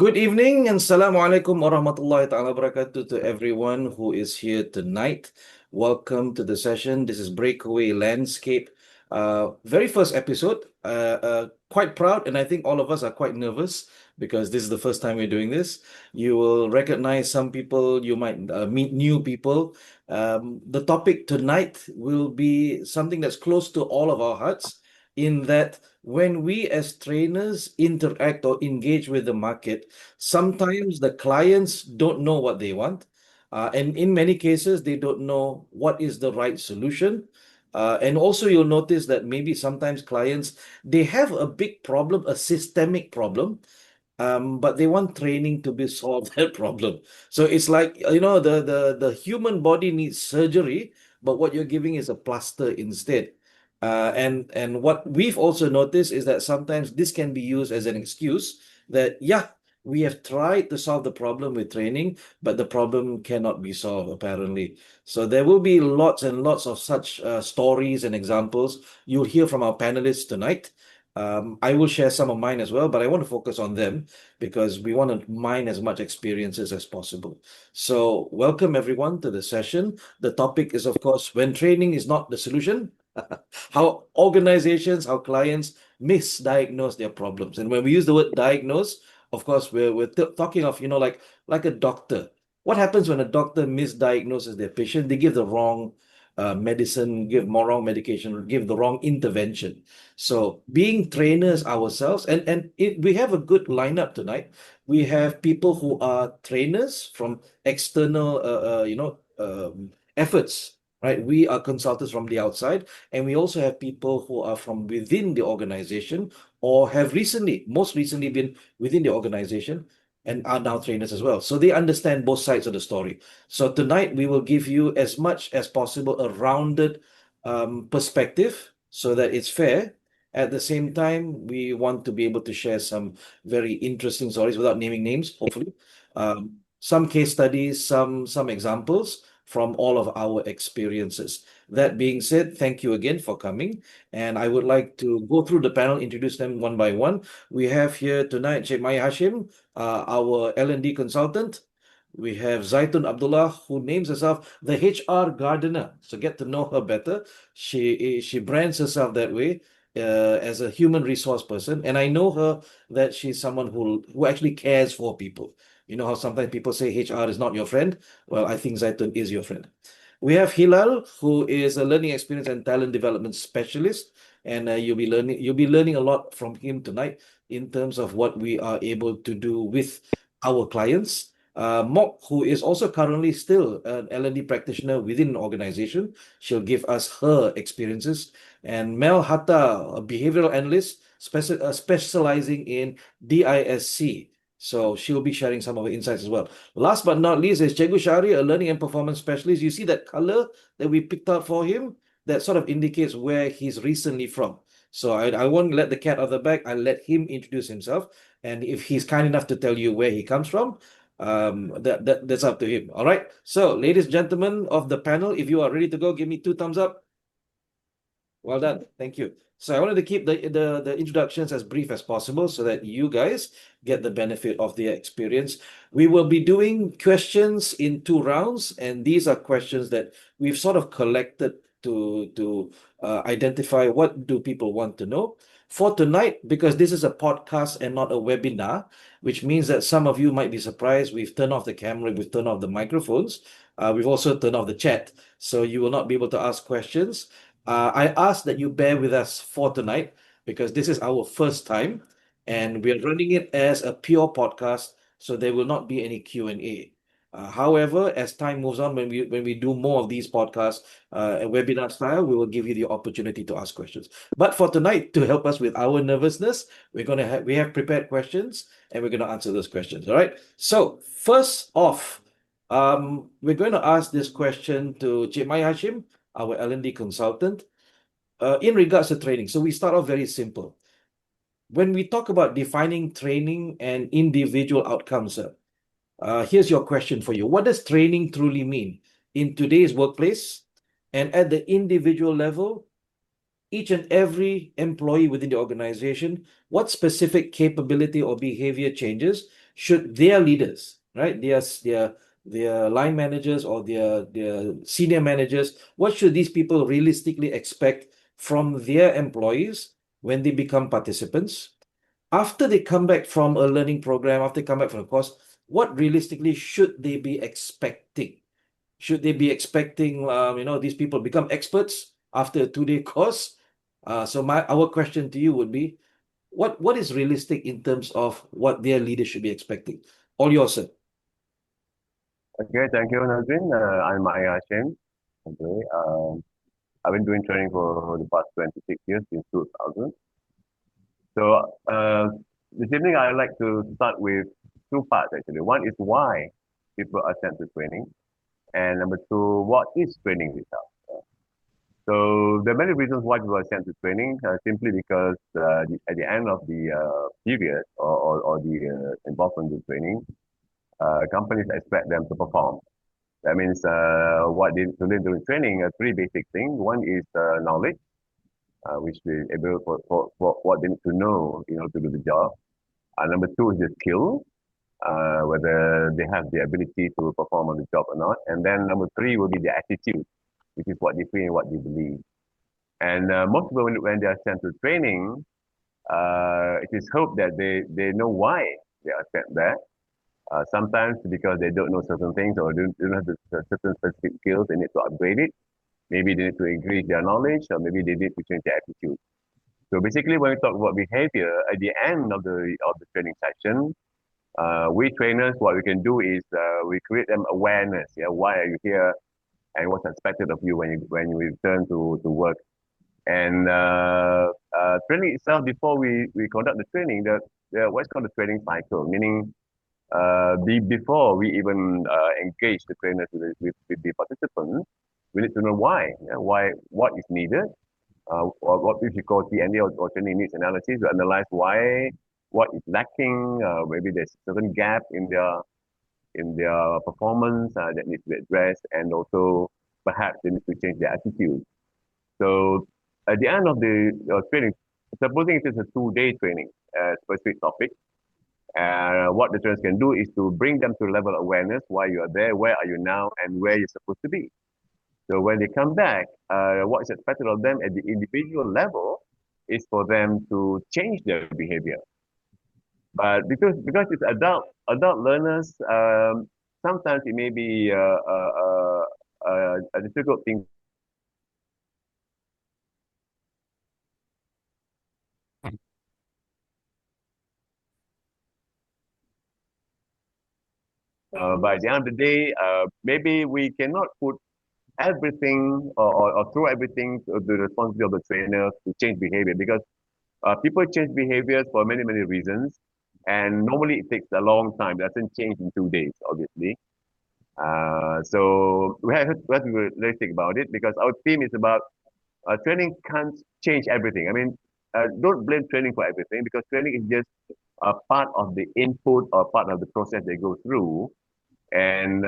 Good evening and Assalamualaikum warahmatullahi ta'ala wabarakatuh to everyone who is here tonight. Welcome to the session. This is Breakaway Landscape. Very first episode. Quite proud, and I think all of us are quite nervous because this is the first time we're doing this. You will recognize some people, you might meet new people. The topic tonight will be something that's close to all of our hearts, in that when we as trainers interact or engage with the market, sometimes the clients don't know what they want. And in many cases, they don't know what is the right solution. And also, you'll notice that maybe sometimes clients, they have a big problem, a systemic problem, but they want training to be solve that problem. So it's like, the human body needs surgery, but what you're giving is a plaster instead. And what we've also noticed is that sometimes this can be used as an excuse that, yeah, we have tried to solve the problem with training, but the problem cannot be solved, apparently. So there will be lots and lots of such stories and examples you'll hear from our panelists tonight. I will share some of mine as well, but I want to focus on them because we want to mine as much experiences as possible. So, welcome everyone to the session. The topic is, of course, when training is not the solution, how organizations, how clients misdiagnose their problems. And when we use the word diagnose, of course, we're talking of, like a doctor. What happens when a doctor misdiagnoses their patient? They give the wrong medicine, give more wrong medication, give the wrong intervention. So being trainers ourselves, we have a good lineup tonight. We have people who are trainers from external, efforts, right? We are consultants from the outside, and we also have people who are from within the organization or have most recently been within the organization and are now trainers as well. So they understand both sides of the story. So tonight we will give you as much as possible a rounded perspective so that it's fair. At the same time, we want to be able to share some very interesting stories without naming names, hopefully. Some case studies, some examples from all of our experiences. That being said, thank you again for coming. And I would like to go through the panel, introduce them one by one. We have here tonight Cik Maya Hashim, our L&D consultant. We have Zaitun Abdullah, who names herself the HR gardener. So get to know her better. She brands herself that way as a human resource person. And I know her that she's someone who actually cares for people. You know how sometimes people say HR is not your friend? Well, I think Zaitun is your friend. We have Hilal, who is a learning experience and talent development specialist, and you'll be learning a lot from him tonight in terms of what we are able to do with our clients. Mohd, who is also currently still an L&D practitioner within an organization, she'll give us her experiences. And Mel Hatta, a behavioral analyst specializing in DISC. So she'll be sharing some of her insights as well. Last but not least is Chegu Shari, a learning and performance specialist. You see that color that we picked out for him? That sort of indicates where he's recently from. So I won't let the cat out of the bag. I'll let him introduce himself. And if he's kind enough to tell you where he comes from, that's up to him. All right. So, ladies and gentlemen of the panel, if you are ready to go, give me 2 thumbs up. Well done. Thank you. So I wanted to keep the introductions as brief as possible so that you guys get the benefit of the experience. We will be doing questions in 2 rounds, and these are questions that we've sort of collected to identify what do people want to know. For tonight, because this is a podcast and not a webinar, which means that some of you might be surprised, we've turned off the camera, we've turned off the microphones, we've also turned off the chat, so you will not be able to ask questions. I ask that you bear with us for tonight because this is our first time and we're running it as a pure podcast, so there will not be any Q&A. However, as time moves on, when we do more of these podcasts, webinar style, we will give you the opportunity to ask questions. But for tonight, to help us with our nervousness, we have prepared questions and we're gonna answer those questions. All right. So first off, we're going to ask this question to Cik Mai Hashim, our L&D consultant, in regards to training. So we start off very simple. When we talk about defining training and individual outcomes, here's your question for you. What does training truly mean in today's workplace and at the individual level? Each and every employee within the organization, what specific capability or behavior changes should their leaders, right? Their line managers or their senior managers, what should these people realistically expect from their employees when they become participants? After they come back from a learning program, after they come back from a course, what realistically should they be expecting? Should they be expecting, these people become experts after a 2-day course? So our question to you would be, what is realistic in terms of what their leaders should be expecting? All yours, sir. Okay, thank you, Nazrin. I'm Hashim. Okay, I've been doing training for the past 26 years since 2000. So, this evening I'd like to start with two parts actually. One is why people are sent to training, and number two, what is training itself. So, there are many reasons why people are sent to training, simply because at the end of the period or the involvement in training, companies expect them to perform. That means what they to learn during training, three basic things. One is knowledge, which they able for what they need to know in order to do the job. Number two is the skill, whether they have the ability to perform on the job or not. And then number three will be the attitude, which is what they feel and what they believe. And most people, when they are sent to training, it is hoped that they know why they are sent there. Sometimes because they don't know certain things or don't have the certain specific skills, they need to upgrade it. Maybe they need to increase their knowledge, or maybe they need to change their attitude. So basically, when we talk about behavior, at the end of the training session, we trainers, what we can do is we create them awareness. Yeah, why are you here, and what's expected of you when you return to work. And training itself, before we conduct the training, the what's called the training cycle, meaning before we even engage the trainers with the participants, we need to know why. Yeah, why, what is needed, or what we call TNA or training needs analysis to analyze why, what is lacking. Maybe there's a certain gap in their performance that needs to be addressed, and also perhaps they need to change their attitude. So at the end of the training, supposing it is a 2-day training, specific topic, what the trainers can do is to bring them to level awareness, why you are there, where are you now, and where you're supposed to be. So when they come back, what is expected of them at the individual level is for them to change their behavior. But because it's adult learners, sometimes it may be a difficult thing. But at the end of the day, maybe we cannot put everything or throw everything to the responsibility of the trainer to change behavior, because people change behaviors for many reasons, and normally it takes a long time. It doesn't change in 2 days, obviously. So we have to be realistic about it, because our theme is about training can't change everything. I mean, don't blame training for everything, because training is just a part of the input or part of the process they go through. And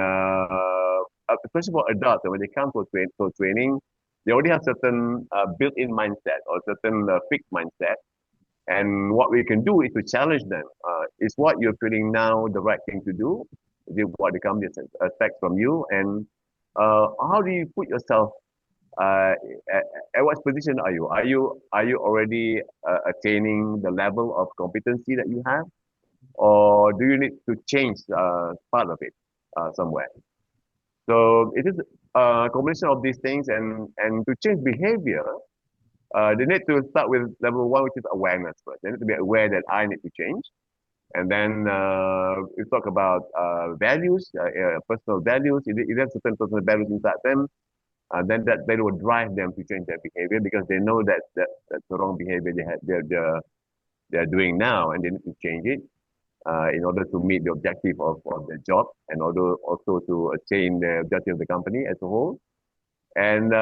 especially for adults, when they come for training, they already have certain built-in mindset or certain fixed mindset. And what we can do is to challenge them. Is what you're feeling now the right thing to do? Is it what the company expects from you? And how do you put yourself? At what position are you? Are you already attaining the level of competency that you have, or do you need to change part of it somewhere? So it is a combination of these things, and to change behavior, they need to start with level one, which is awareness first. They need to be aware that I need to change. And then we talk about values, personal values. If they have certain personal values inside them, then that value will drive them to change their behavior, because they know that's the wrong behavior they're doing now, and they need to change it in order to meet the objective of their job, and order also to attain the objective of the company as a whole. And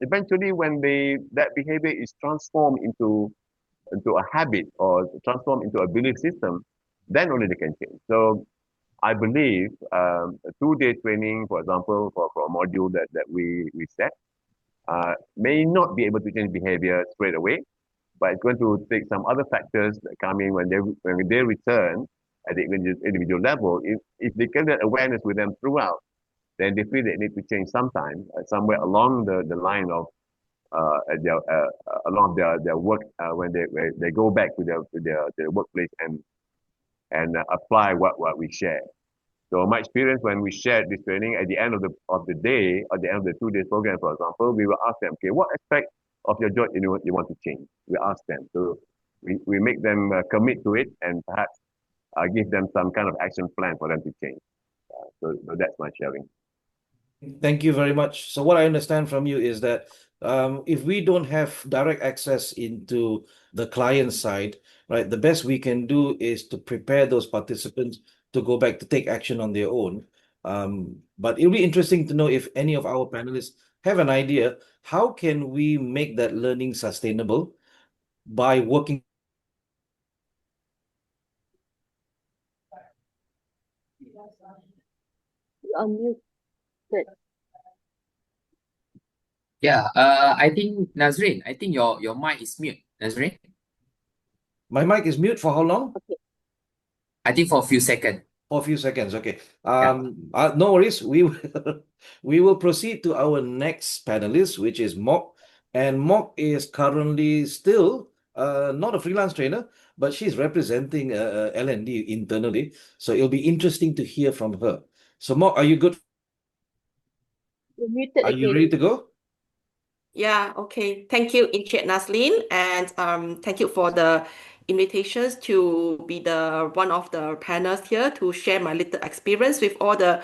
eventually, when that behavior is transformed into a habit or transformed into a belief system, then only they can change. So I believe a 2-day training, for example, for a module that we set, may not be able to change behavior straight away, but it's going to take some other factors that come in when they return. at the individual level, if they get that awareness with them throughout, then they feel they need to change sometime, somewhere along the line of along their work when they go back to their workplace and apply what we share. So my experience when we shared this training at the end of the day, at the end of the 2 days program, for example, we will ask them, okay, what aspect of your job you want to change? We ask them. So we make them commit to it and perhaps give them some kind of action plan for them to change. So that's my sharing. Thank you very much. So what I understand from you is that if we don't have direct access into the client side, right, the best we can do is to prepare those participants to go back to take action on their own. But it'll be interesting to know if any of our panelists have an idea, how can we make that learning sustainable by working? Unmute. Yeah, I think Nazrin, I think your mic is mute, Nazrin. My mic is mute for how long? I think for a few seconds. For a few seconds, okay. Yeah. No worries. We will we will proceed to our next panelist, which is Mohd. And Mohd is currently still not a freelance trainer, but she's representing L&D internally. So it'll be interesting to hear from her. So Mohd, are you good? You're muted Are you again. ready to go? Yeah, okay. Thank you, Encik Naslin, and thank you for the invitations to be the one of the panelists here to share my little experience with all the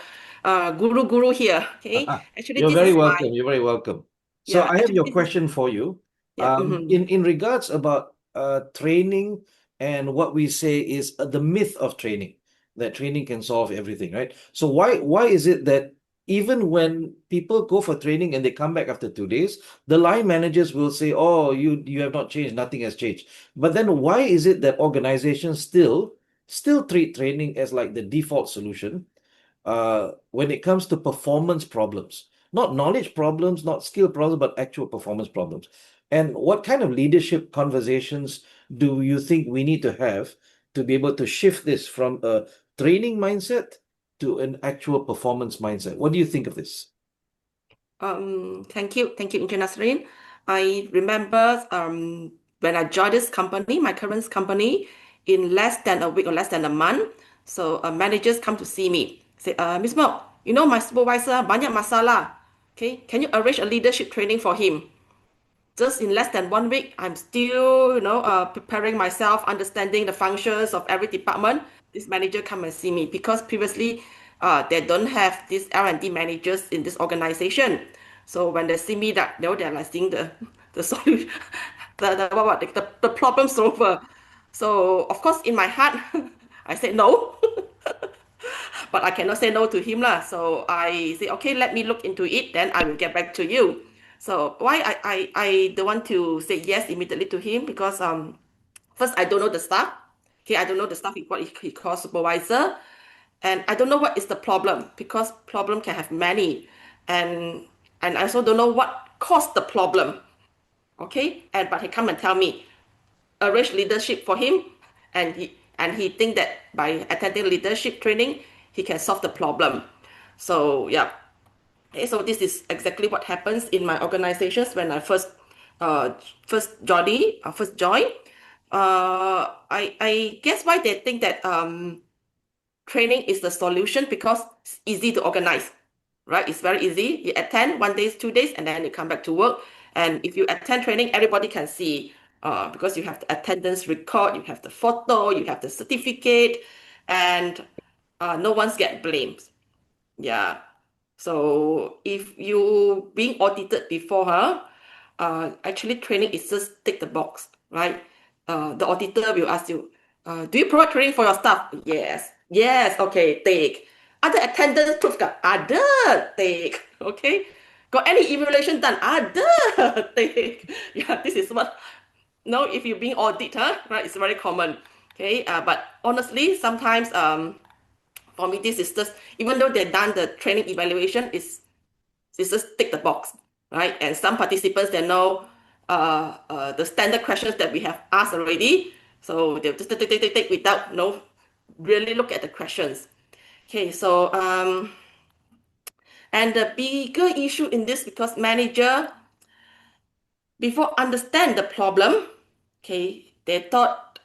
guru here. Okay, actually, You're this very is my welcome. You're very welcome. So yeah. I have Actually, your this is question for you. yeah. In regards about training and what we say is the myth of training, that training can solve everything, right? So why is it that even when people go for training and they come back after 2 days, the line managers will say, "Oh, you have not changed, nothing has changed." But then why is it that organizations still treat training as like the default solution when it comes to performance problems? Not knowledge problems, not skill problems, but actual performance problems. And what kind of leadership conversations do you think we need to have to be able to shift this from a training mindset to an actual performance mindset? What do you think of this? Thank you, Encik Nasrin. I remember when I joined this company, my current company, in less than a week or less than a month. So managers come to see me, say, Miss Mo, you know my supervisor banyak masalah. Okay, can you arrange a leadership training for him? Just in less than 1 week, I'm still, preparing myself, understanding the functions of every department. This manager come and see me because previously, they don't have these L&D managers in this organization. So when they see me, they're like seeing the solution, the problem solver. So of course, in my heart, I said no. But I cannot say no to him lah. So I say, okay, let me look into it, then I will get back to you. So why I don't want to say yes immediately to him because first I don't know the staff. Okay, I don't know the staff what he calls supervisor. And I don't know what is the problem because problem can have many. And I also don't know what caused the problem. Okay, but he come and tell me, arrange leadership for him, and he think that by attending leadership training he can solve the problem. So yeah, okay, so this is exactly what happens in my organizations when I first join. I guess why they think that training is the solution because it's easy to organize, right? It's very easy. You attend 1 day, 2 days, and then you come back to work. And if you attend training, everybody can see because you have the attendance record, you have the photo, you have the certificate, and no one's get blamed. Yeah. So if you being audited before her, actually training is just tick the box, right? The auditor will ask you, do you provide training for your staff? Yes. Yes, okay, take. Ada attendance proof ka? Ada, take. Okay. Got any evaluation done? Ada, take. Yeah, this is what. No, if you're being audited, right? It's very common. Okay. But honestly, sometimes for me, this is just even though they've done the training evaluation, it's just tick the box, right? And some participants they know the standard questions that we have asked already, so they'll just tick without really look at the questions. Okay, so and the bigger issue in this, because manager before understand the problem, okay, they thought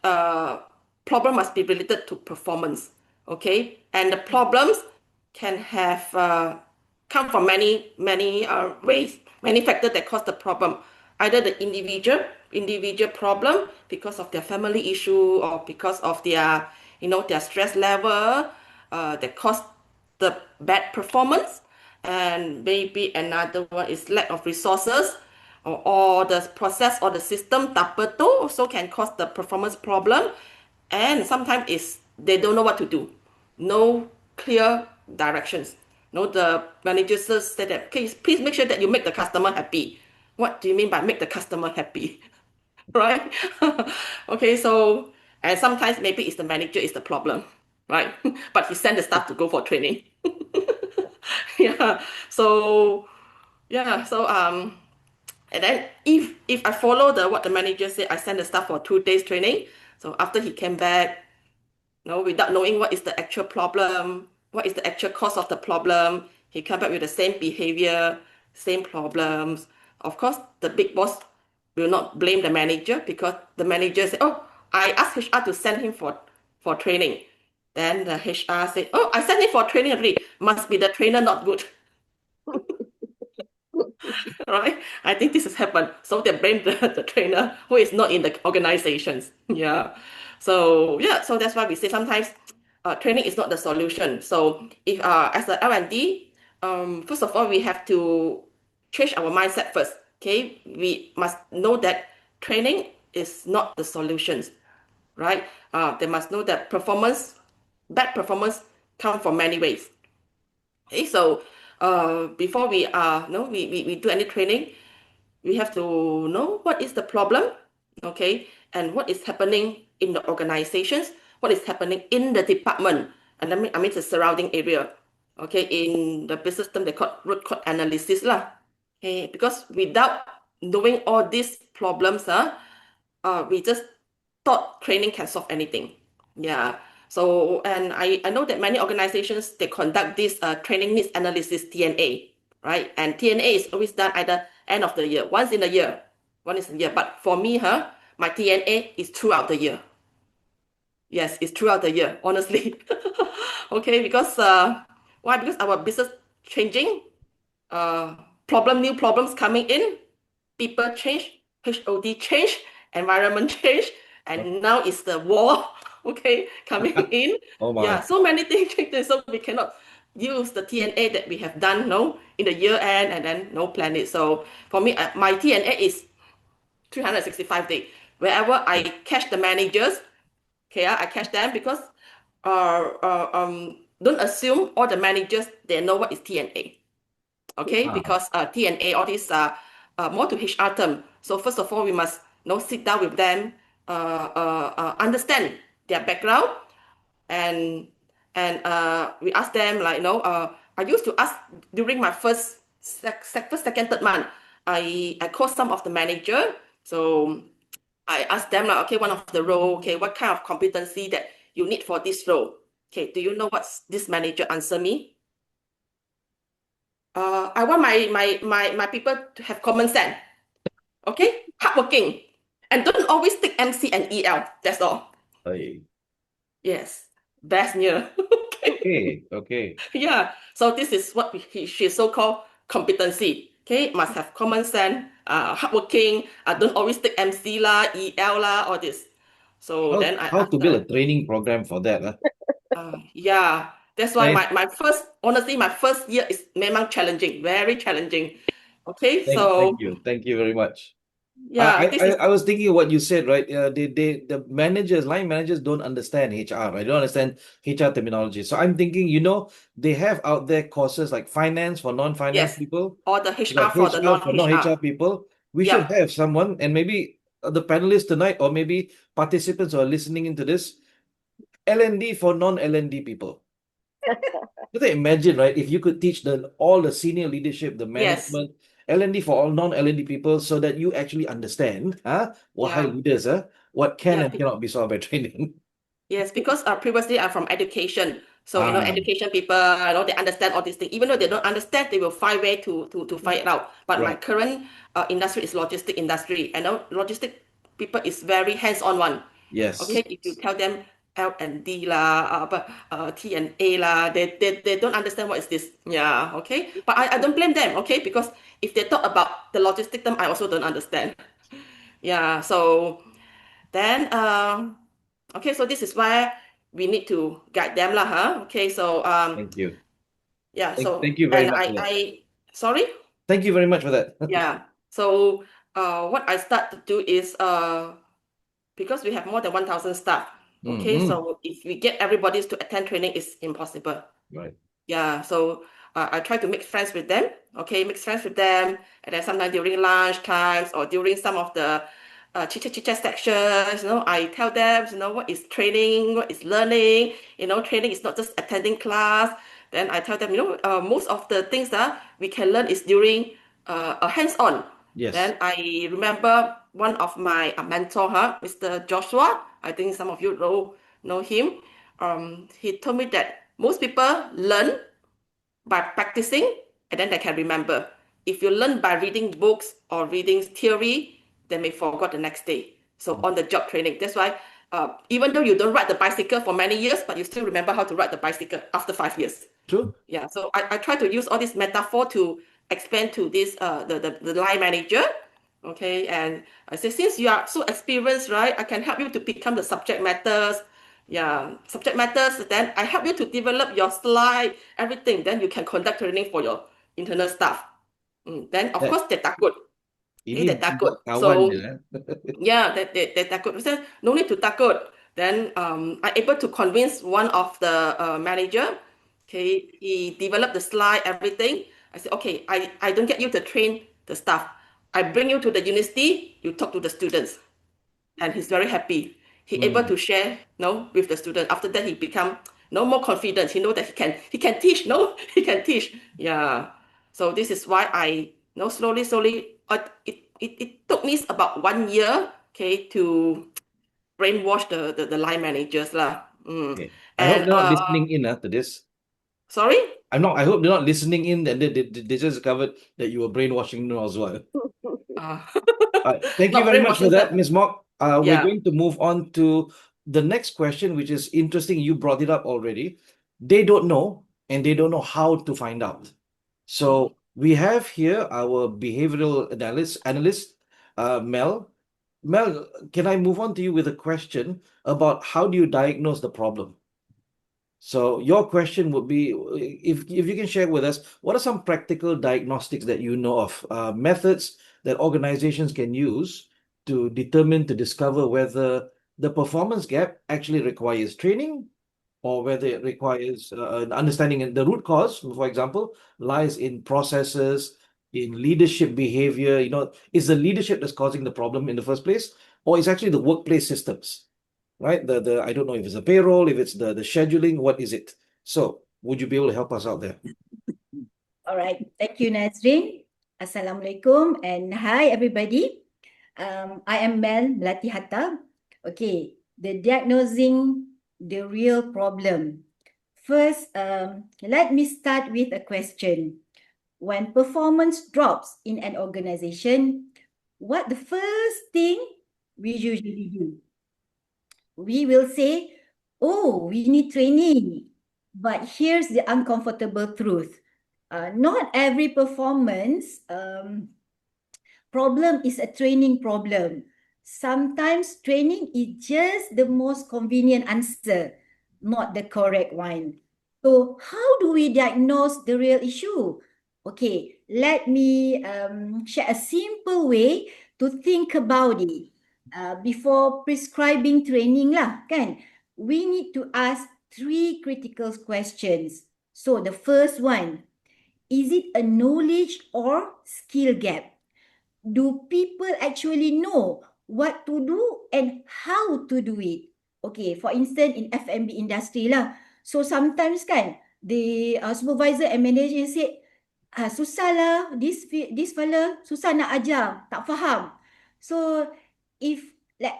problem must be related to performance, okay, and the problems can have come from many ways, many factors that cause the problem. Either the individual problem because of their family issue, or because of their their stress level that cause the bad performance, and maybe another one is lack of resources, or the process or the system tapato also can cause the performance problem. And sometimes is they don't know what to do, no clear directions. No, the managers said that, please make sure that you make the customer happy. What do you mean by make the customer happy? Right? Okay, so, and sometimes maybe it's the manager is the problem, right? But he sent the staff to go for training. Yeah, so and then if I follow what the manager said, I send the staff for 2 days training. So after he came back, without knowing what is the actual problem, what is the actual cause of the problem, he came back with the same behavior, same problems. Of course, the big boss will not blame the manager, because the manager said, "Oh, I asked HR to send him for training." Then the HR said, "Oh, I sent him for training already. Must be the trainer not good." Right? I think this has happened. So they blame the trainer who is not in the organizations. Yeah. So so that's why we say sometimes training is not the solution. So if as a L&D, first of all, we have to change our mindset first. Okay, we must know that training is not the solutions, right? They must know that bad performance come from many ways. Okay, so before we we do any training, we have to know what is the problem, okay, and what is happening in the organizations, what is happening in the department, and I mean the surrounding area, okay. In the business term, they call root cause analysis lah. Okay, because without knowing all these problems, we just thought training can solve anything. Yeah. So, and I know that many organizations, they conduct this training needs analysis, TNA, right? And TNA is always done either end of the year, once in a year, But for me, my TNA is throughout the year. Yes, it's throughout the year, honestly. Okay, because why? Because our business changing, new problems coming in, people change, HOD change, environment change, and now it's the war, okay, coming in. Oh Yeah, my. so many things changes, so we cannot use the TNA that we have done, in the year end, and then plan it. So for me, my TNA is 365 days. Wherever I catch the managers, okay, I catch them, because don't assume all the managers they know what is TNA. Okay, because TNA, all these are more to HR term. So first of all, we must sit down with them, understand their background, and we ask them, like, I used to ask during my first, second, third month. I call some of the manager. So I asked them, like, okay, one of the role, okay, what kind of competency that you need for this role? Okay, do you know what this manager answer me? I want my people to have common sense. Okay, hardworking, and don't always take MC and EL. That's all. Hey. Yes, best near. Okay. Yeah. So this is what she so-called competency. Okay, must have common sense, hardworking, don't always take MC lah, EL lah, all this. So then I How asked to build a training program for that? yeah. That's why Thank- my first, honestly, my first year is memang challenging, very challenging. Okay, so Thank you very much. yeah, this is I was thinking what you said, right? The line managers don't understand HR, right? They don't understand HR terminology. So I'm thinking, they have out there courses like finance for non-finance yes, people, or the they HR got for the HR for non-HR non-HR. people. We should have someone, and maybe the panelists tonight, or maybe participants who are listening into this, L&D for non-L&D people. Just imagine, right? If you could teach all the senior leadership, the Yes. management, L&D for all non-L&D people, so that you actually understand, wahai Yeah. leaders, what can Yeah, and cannot be solved by training. Yes, because previously I'm from education. So, Ah, education people, they understand all these things. Even though they don't understand, they will find way to find it out. But my right. current industry is logistic industry. And logistic people is very hands-on one. Yes. Okay, if you tell them L&D lah, T&A lah, they don't understand what is this. Yeah, okay. But I don't blame them, okay, because if they talk about the logistic term, I also don't understand. Yeah, so then okay, so this is where we need to guide them lah, huh? Okay, so Thank you. yeah, Thank so you very and much for that. sorry? Thank you very much for that. Yeah. So what I start to do is because we have more than 1,000 staff. Okay, Mhm. so if we get everybody to attend training, it's impossible. Right. Yeah, so I try to make friends with them. Okay, make friends with them, and then sometimes during lunch times or during some of the chit chat sections, I tell them, what is training, what is learning. Training is not just attending class. Then I tell them, most of the things that we can learn is during a hands-on. Yes. Then I remember one of my mentor, Mr. Joshua. I think some of you know him. He told me that most people learn by practicing and then they can remember. If you learn by reading books or reading theory, they may forget the next day. So on the job training. That's why even though you don't ride the bicycle for many years, but you still remember how to ride the bicycle after 5 years. True. Yeah, so I try to use all this metaphor to explain to this the line manager. Okay, and I say, since you are so experienced, right, I can help you to become the subject matters. Yeah, subject matters. Then I help you to develop your slide, everything. Then you can conduct training for your internal staff. Then of That course they takut. ini They takut. buat kawan So je. yeah, they takut. I said, no need to takut. Then I able to convince one of the manager. Okay, he developed the slide, everything. I said, okay, I don't get you to train the staff. I bring you to the university, you talk to the students. And he's very happy. He able to share, with the student. After that, he become no more confident. He know that he can teach. No, he can teach. Yeah. So this is why I slowly. It took me about 1 year, okay, to brainwash the line managers lah. Okay. I hope And they're not listening in to this. sorry. I hope they're not listening in and they just discovered that you were brainwashing them as well. Uh, Thank you not very much for brainwashing that, them. Ms. Mock. We're Yeah. going to move on to the next question, which is interesting. You brought it up already. They don't know, and they don't know how to find out. So we have here our behavioral analyst, Mel. Mel, can I move on to you with a question about how do you diagnose the problem? So your question would be, if you can share with us, what are some practical diagnostics that you know of, methods that organizations can use to discover whether the performance gap actually requires training or whether it requires an understanding. And the root cause, for example, lies in processes, in leadership behavior. Is the leadership that's causing the problem in the first place, or is actually the workplace systems? Right? The I don't know if it's a payroll, if it's the scheduling, what is it? So would you be able to help us out there? All right. Thank you, Nazrin. Assalamualaikum and hi, everybody. I am Mel Melati Hatta. Okay, the diagnosing the real problem. First, let me start with a question. When performance drops in an organization, what the first thing we usually do? We will say, oh, we need training. But here's the uncomfortable truth. Not every performance problem is a training problem. Sometimes training is just the most convenient answer, not the correct one. So how do we diagnose the real issue? Okay, let me share a simple way to think about it. Before prescribing training lah, kan? We need to ask 3 critical questions. So the first one, is it a knowledge or skill gap? Do people actually know what to do and how to do it? Okay, for instance, in F&B industry lah. So sometimes kan, the supervisor and manager say, susah lah, this fella susah nak ajar, tak faham. So if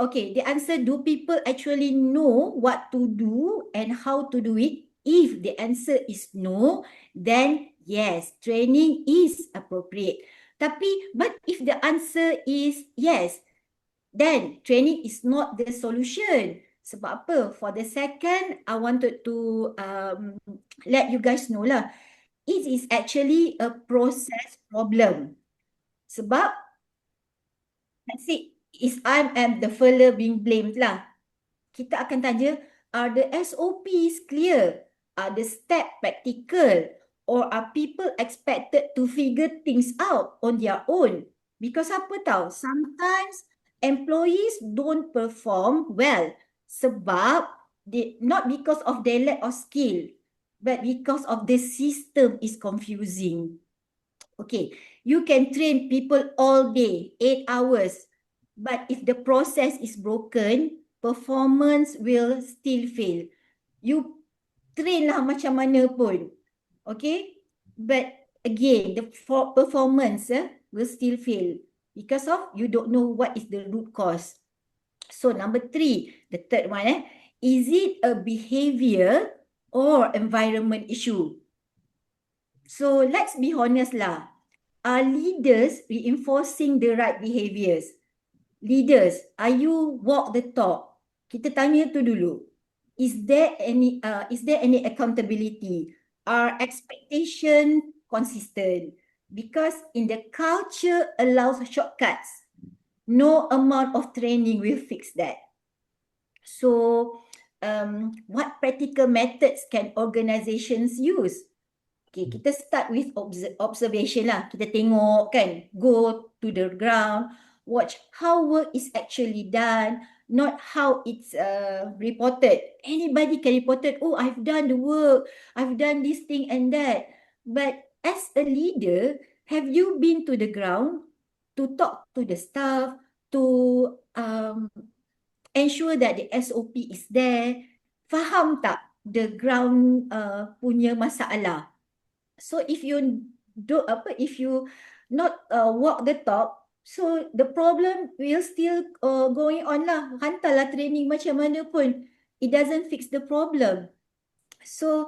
okay, the answer, do people actually know what to do and how to do it? If the answer is no, then yes, training is appropriate. But if the answer is yes, then training is not the solution. Sebab apa? For the second, I wanted to let you guys know lah. It is actually a process problem. Sebab, let's say, is I am the fella being blamed lah. Kita akan tanya, are the SOPs clear? Are the step practical? Or are people expected to figure things out on their own? Because apa tahu, sometimes employees don't perform well sebab not because of their lack of skill, but because of the system is confusing. Okay, you can train people all day, 8 hours, but if the process is broken, performance will still fail. You train lah macam mana pun, okay? But again, the performance will still fail because of you don't know what is the root cause. So number 3, the third one, is it a behavior or environment issue? So let's be honest lah. Are leaders reinforcing the right behaviors? Leaders, are you walk the talk? Kita tanya tu dulu. Is there any accountability? Are expectation consistent? Because in the culture allows shortcuts. No amount of training will fix that. So, what practical methods can organizations use? Okay, kita start with observation lah. Kita tengok kan, go to the ground, watch how work is actually done, not how it's reported. Anybody can report it, oh, I've done the work, I've done this thing and that. But as a leader, have you been to the ground to talk to the staff, to ensure that the SOP is there? Faham tak the ground punya masalah? So if you not walk the talk, so the problem will still going on lah. Hantarlah training macam mana pun, it doesn't fix the problem. So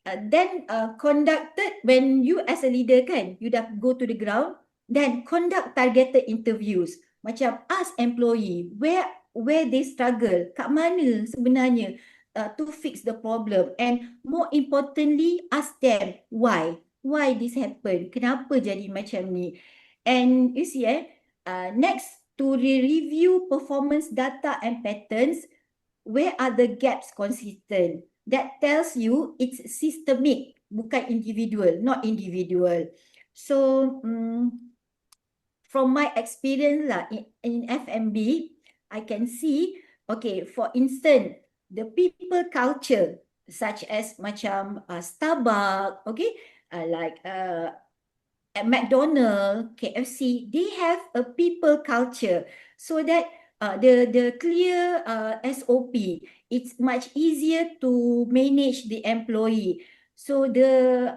then conducted, when you as a leader kan, you dah go to the ground, then conduct targeted interviews. Macam ask employee where they struggle, kat mana sebenarnya to fix the problem, and more importantly ask them why this happen, kenapa jadi macam ni. And you see next, to review performance data and patterns, where are the gaps consistent? That tells you it's systemic, bukan individual, not individual. So from my experience lah in F&B, I can see, okay, for instance, the people culture, such as macam Starbucks, okay, like at McDonald's, KFC, they have a people culture, so that the clear SOP, it's much easier to manage the employee. So the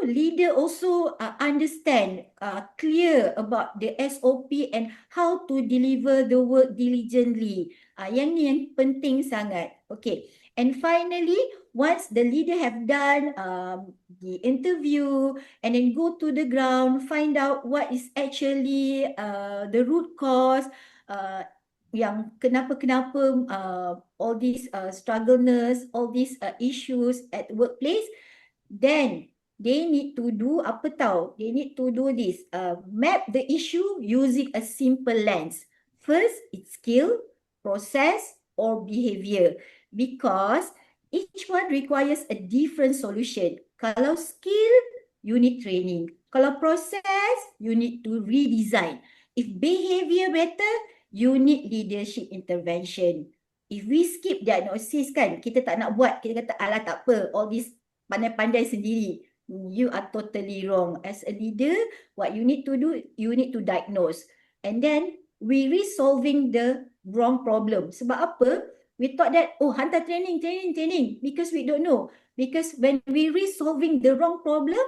leader also understand clear about the SOP and how to deliver the work diligently. Yang ni yang penting sangat. Okay. And finally, once the leader have done the interview and then go to the ground, find out what is actually the root cause, yang kenapa all these struggleness, all these issues at workplace, then they need to do apa tahu? They need to do this, map the issue using a simple lens. First, it's skill, process, or behavior, because each one requires a different solution. Kalau skill, you need training. Kalau process, you need to redesign. If behavior better, you need leadership intervention. If we skip diagnosis kan, kita tak nak buat, kita kata alah tak apa, all this pandai-pandai sendiri. You are totally wrong. As a leader, what you need to do, you need to diagnose. And then, we resolving the wrong problem. Sebab apa? We thought that, oh, hantar training, because we don't know. Because when we resolving the wrong problem,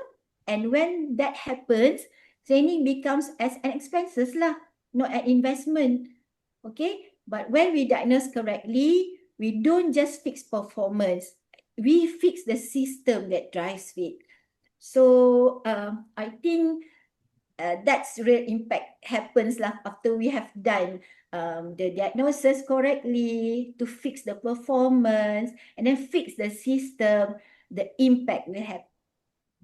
and when that happens, training becomes as an expenses lah, not an investment. Okay, but when we diagnose correctly, we don't just fix performance, we fix the system that drives it. So I think that's real impact happens lah after we have done the diagnosis correctly to fix the performance and then fix the system, the impact will have.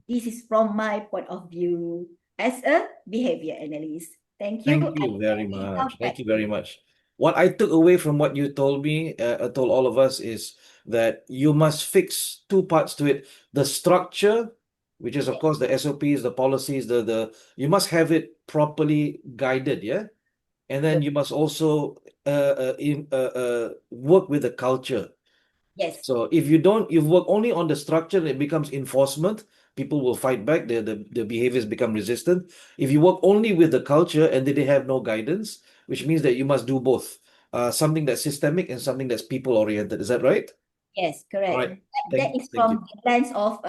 This is from my point of view as a behavior analyst. Thank you. Thank you And very now much. back Thank you very much. What I took away from what you told me, told all of us, is that you must fix two parts to it. The structure, which is of course the SOPs, the policies, the you must have it properly guided, yeah? And then you must also work with the culture. Yes. So if you don't, you work only on the structure, it becomes enforcement. People will fight back. The behaviors become resistant. If you work only with the culture and they have no guidance, which means that you must do both. Something that's systemic and something that's people oriented. Is that right? Yes, All correct. right. That is Thank you. from the lens of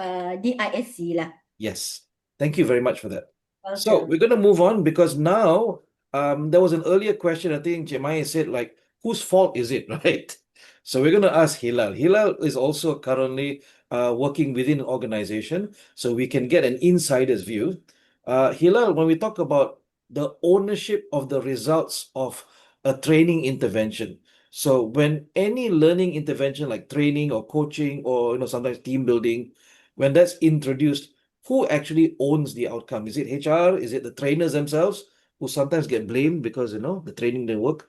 DISC lah. Yes. Thank you very much for that. So Welcome. we're going to move on because now there was an earlier question. I think Jemai said like, whose fault is it, right? So we're going to ask Hilal. Hilal is also currently working within an organization, so we can get an insider's view. Hilal, when we talk about the ownership of the results of a training intervention, so when any learning intervention like training or coaching or sometimes team building, when that's introduced, who actually owns the outcome? Is it HR? Is it the trainers themselves who sometimes get blamed because the training didn't work?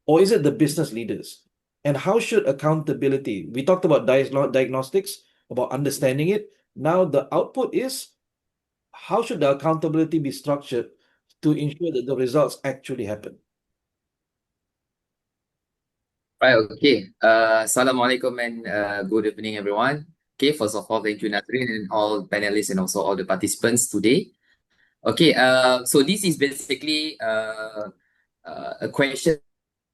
Or is it the business leaders? And how should accountability? We talked about diagnostics, about understanding it. Now the output is how should the accountability be structured to ensure that the results actually happen? Right, okay. Assalamualaikum and good evening, everyone. Okay, first of all, thank you, Nazrin, and all panelists and also all the participants today. Okay, so this is basically a question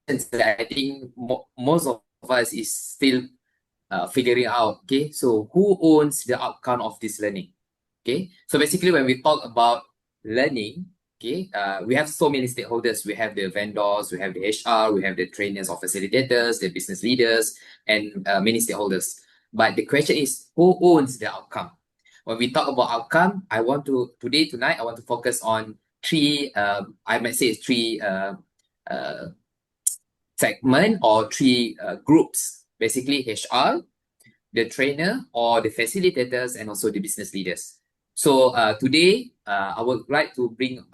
that I think most of us is still figuring out. Okay, so who owns the outcome of this learning? Okay, so basically when we talk about learning, okay, we have so many stakeholders. We have the vendors, we have the HR, we have the trainers or facilitators, the business leaders, and many stakeholders. But the question is, who owns the outcome? When we talk about outcome, tonight, I want to focus on three, I might say three segment or three groups. Basically, HR, the trainer or the facilitators, and also the business leaders. So today, I would like to bring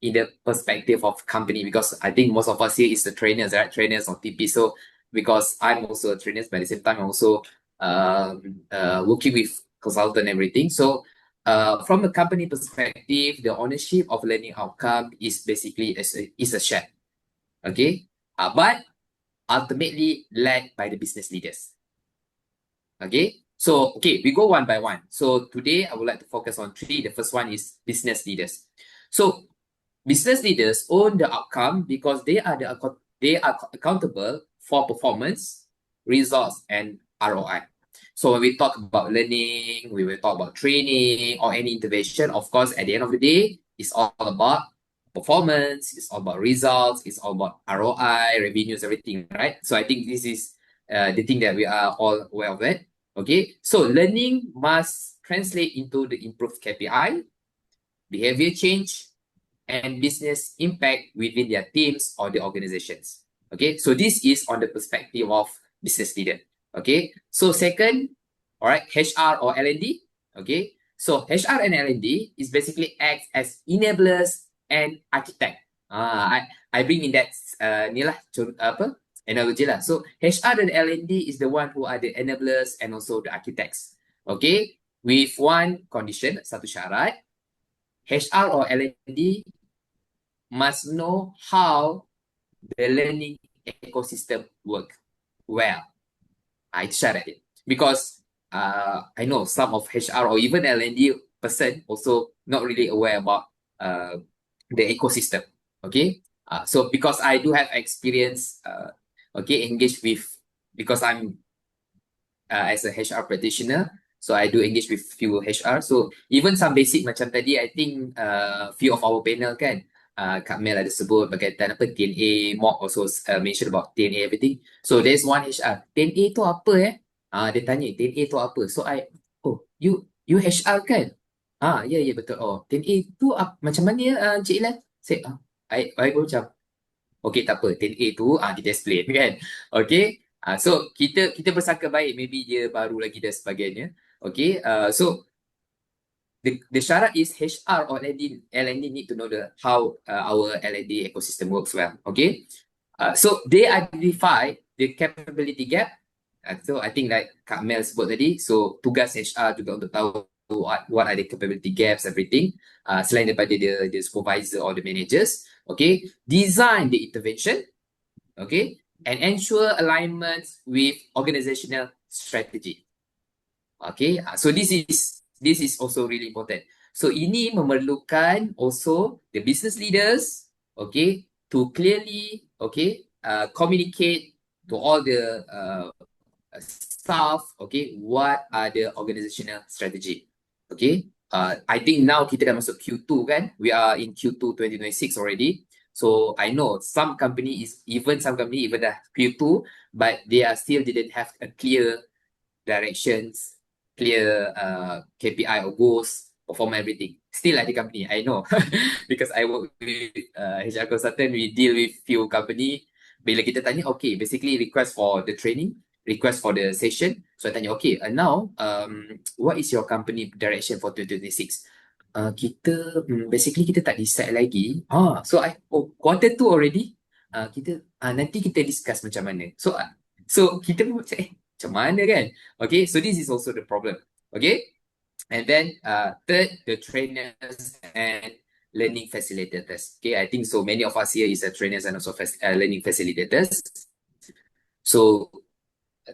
in the perspective of company, because I think most of us here is the trainers, right? Trainers or TP. So because I'm also a trainer, but at the same time, I'm also working with consultant and everything. So from a company perspective, the ownership of learning outcome is basically is a share. Okay, but ultimately led by the business leaders. Okay, so we go one by one. So today I would like to focus on three. The first one is business leaders. So business leaders own the outcome because they are accountable for performance, results, and ROI. So when we talk about learning, we will talk about training or any intervention. Of course, at the end of the day, it's all about performance, it's all about results, it's all about ROI, revenues, everything, right? So I think this is the thing that we are all aware of that. Okay, so learning must translate into the improved KPI, behavior change, and business impact within their teams or the organizations. Okay, so this is on the perspective of business leader. Okay, so second, all right, HR or L&D. Okay, so HR and L&D is basically acts as enablers and architect. I bring in that analogy lah. So HR and L&D is the one who are the enablers and also the architects. Okay, with one condition, satu syarat, HR or L&D must know how the learning ecosystem work well. Itu syarat dia. Because I know some of HR or even L&D person also not really aware about the ecosystem. Okay, so because I do have experience, engaged with, because I'm as a HR practitioner, so I do engage with few HR. So even some basic macam tadi, I think few of our panel kan, Kak Mel ada sebut berkaitan apa TNA, Mohd also mention about TNA everything. So there's one HR. TNA tu apa dia tanya TNA tu apa. So you HR kan? Ya betul. Oh, TNA tu macam mana Cik Ilan? Saya I pun macam okay, tak apa. 10A tu kita explain kan. Okay. So kita bersangka baik, maybe dia baru lagi dan sebagainya. Okay. So the syarat is HR or L&D need to know how our L&D ecosystem works well. Okay. So they identify the capability gap. So I think like Kak Mel sebut tadi, so tugas HR juga untuk tahu what are the capability gaps, everything. Selain daripada the supervisor or the managers. Okay. Design the intervention. Okay. And ensure alignment with organizational strategy. Okay. So this is also really important. So ini memerlukan also the business leaders, okay, to clearly, okay, communicate to all the staff, okay, what are the organizational strategy. Okay. I think now kita dah masuk Q2 kan? We are in Q2 2026 already. So I know some company even dah Q2, but they still didn't have a clear directions, clear KPI or goals, perform everything. Still ada company, I know. Because I work with HR consultant, we deal with few company. Bila kita tanya, okay, basically request for the training, request for the session. So I tanya, okay, now what is your company direction for 2026? Basically kita tak decide lagi. So quarter 2 already. Nanti kita discuss macam mana. So kita pun macam macam mana kan? Okay, so this is also the problem. Okay, and then third, the trainers and learning facilitators. Okay, I think so many of us here is trainers and also learning facilitators. So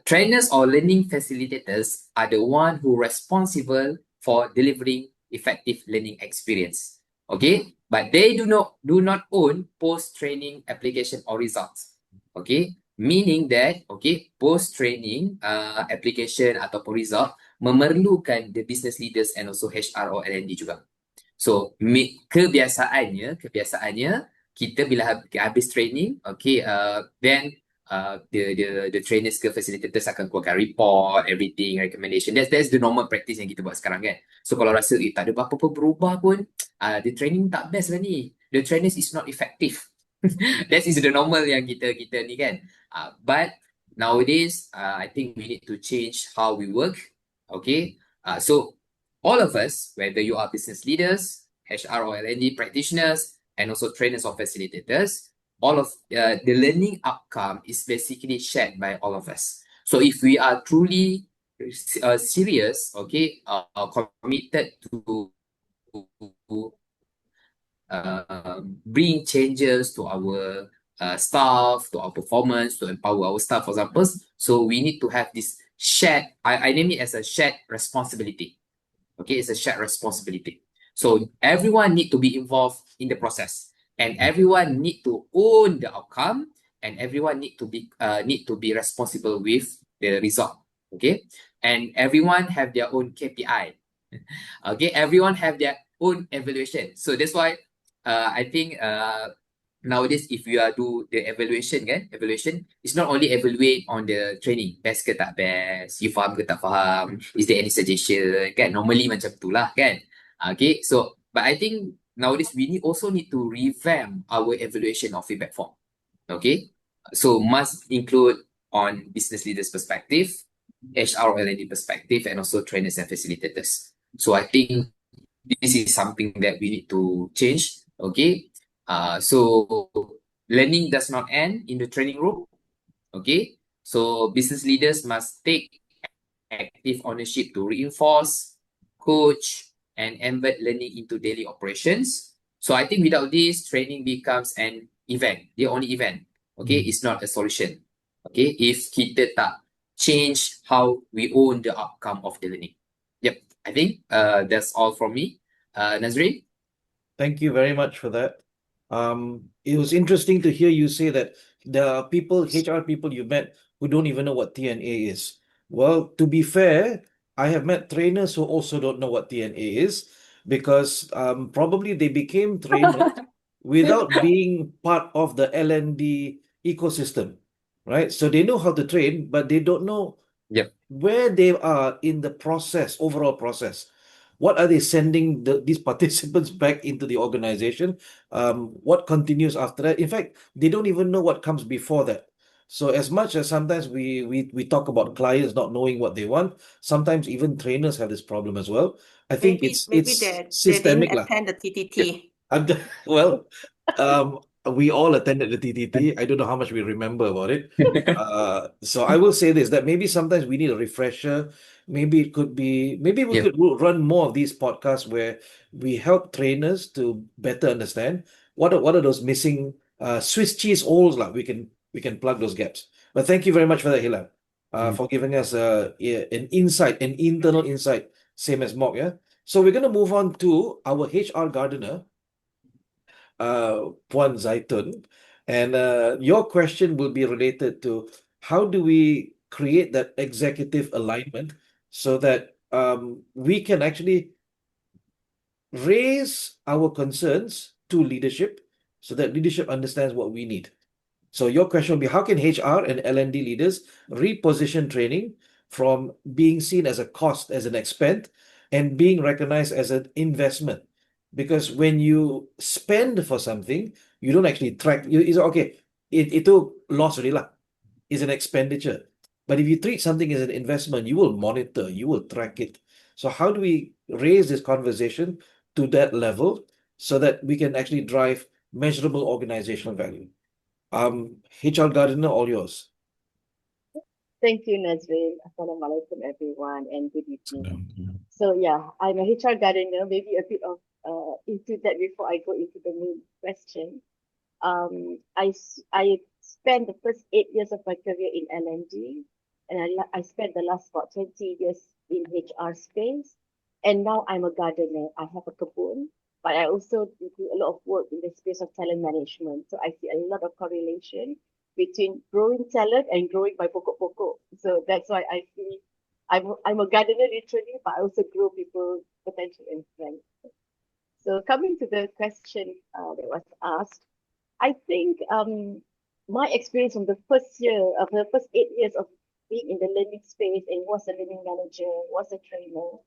trainers or learning facilitators are the one who responsible for delivering effective learning experience. Okay, but they do not own post-training application or results. Okay, meaning that okay, post-training application ataupun result memerlukan the business leaders and also HR or L&D juga. So kebiasaannya kita bila habis training, okay, then the trainers ke facilitators akan keluarkan report, everything, recommendation. That's the normal practice yang kita buat sekarang kan. So kalau rasa tak ada apa-apa berubah pun, the training tak best lah ni. The trainers is not effective. That is the normal yang kita ni kan. But nowadays, I think we need to change how we work. Okay. So all of us, whether you are business leaders, HR or L&D practitioners, and also trainers or facilitators, all of the learning outcome is basically shared by all of us. So if we are truly serious, okay, committed to bring changes to our staff, to our performance, to empower our staff, for example, so we need to have this shared, I name it as a shared responsibility. Okay, it's a shared responsibility. So everyone need to be involved in the process, and everyone need to own the outcome, and everyone need to be responsible with the result. Okay, and everyone have their own KPI. Okay, everyone have their own evaluation. So that's why I think nowadays if you do the evaluation it's not only evaluate on the training, best ke tak best, you faham ke tak faham, is there any suggestion kan, normally macam itulah kan. Okay, so but I think nowadays we also need to revamp our evaluation of feedback form. Okay, so must include on business leaders perspective, HR or L&D perspective, and also trainers and facilitators. So I think this is something that we need to change. Okay, so learning does not end in the training room. Okay, so business leaders must take active ownership to reinforce, coach, and embed learning into daily operations. So I think without this, training becomes an event, the only event. Okay, it's not a solution. Okay, if kita tak change how we own the outcome of the learning. Yep, I think that's all from me. Nazrin? Thank you very much for that. It was interesting to hear you say that there are people, HR people you met who don't even know what TNA is. Well, to be fair, I have met trainers who also don't know what TNA is, because probably they became trainers without being part of the L&D ecosystem, right? So they know how to train, but they don't know Yep. where they are in the process, overall process. What are they sending these participants back into the organization? What continues after that? In fact, they don't even know what comes before that. So as much as sometimes we talk about clients not knowing what they want, sometimes even trainers have this problem as well. I think Maybe it's they systemic didn't lah. attend the TTT. Well, we all attended the TTT. I don't know how much we remember about it. So I will say this, that maybe sometimes we need a refresher. Maybe it could be, maybe we Yep. could run more of these podcasts where we help trainers to better understand what are those missing Swiss cheese holes like we can plug those gaps. But thank you very much for that, Hilal, for giving us an insight, an internal insight, same as Mohd, yeah. So we're going to move on to our HR gardener, Puan Zaitun, and your question will be related to how do we create that executive alignment so that we can actually raise our concerns to leadership so that leadership understands what we need. So your question will be, how can HR and L&D leaders reposition training from being seen as a cost, as an expense, and being recognized as an investment? Because when you spend for something, you don't actually track. It's okay, itu loss already lah. It's an expenditure. But if you treat something as an investment, you will monitor, you will track it. So how do we raise this conversation to that level so that we can actually drive measurable organizational value? HR Gardener, all yours. Thank you, Nazrin. Assalamualaikum, everyone, and good evening. So yeah, I'm a HR gardener. Maybe a bit of into that before I go into the main question. I spent the first 8 years of my career in L&D, and I spent the last about 20 years in HR space, and now I'm a gardener. I have a kebun, but I also do a lot of work in the space of talent management. So I see a lot of correlation between growing talent and growing by pokok-pokok. So that's why I feel I'm a gardener literally, but I also grow people's potential and strength. So coming to the question that was asked, I think my experience from the first 8 years of being in the learning space and was a learning manager, was a trainer,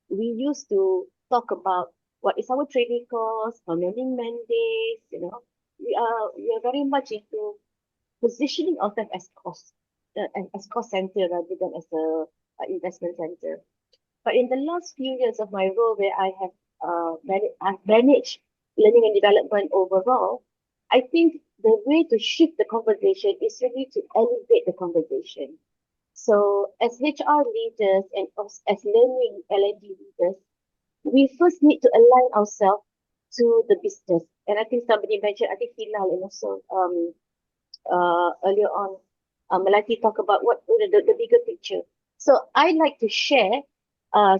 we used to talk about what is our training cost, our learning mandates, we are very much into positioning ourselves as cost center rather than as a investment center. But in the last few years of my role where I've managed learning and development overall, I think the way to shift the conversation is really to elevate the conversation. So as HR leaders and as learning L&D leaders, we first need to align ourselves to the business. And I think somebody mentioned, I think Hilal and also earlier on, Melati talked about what the bigger picture. So I like to share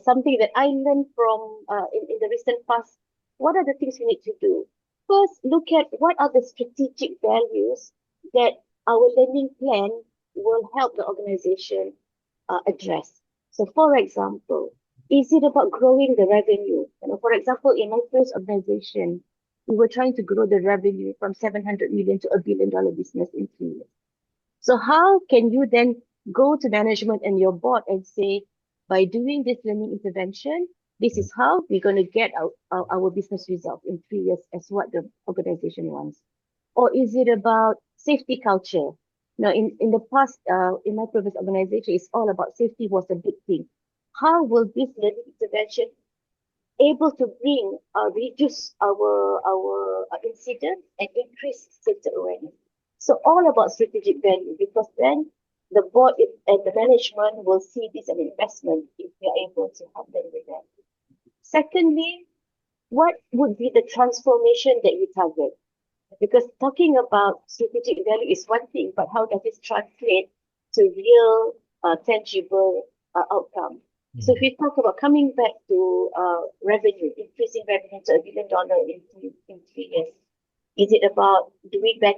something that I learned from in the recent past. What are the things we need to do? First, look at what are the strategic values that our learning plan will help the organization address. So, for example, is it about growing the revenue? For example, in my first organization, we were trying to grow the revenue from 700 million to $1 billion business in 3 years. So how can you then go to management and your board and say, by doing this learning intervention, this is how we're going to get our business results in 3 years as what the organization wants? Or is it about safety culture? Now, in the past, in my previous organization, it's all about safety was a big thing. How will this learning intervention able to reduce our incident and increase safety awareness? So all about strategic value, because then the board and the management will see this as an investment if we are able to help them with that. Secondly, what would be the transformation that you target? Because talking about strategic value is one thing, but how does it translate to real, tangible outcome? So if we talk about coming back to revenue, increasing revenue to $1 billion in 3 years, is it about doing back,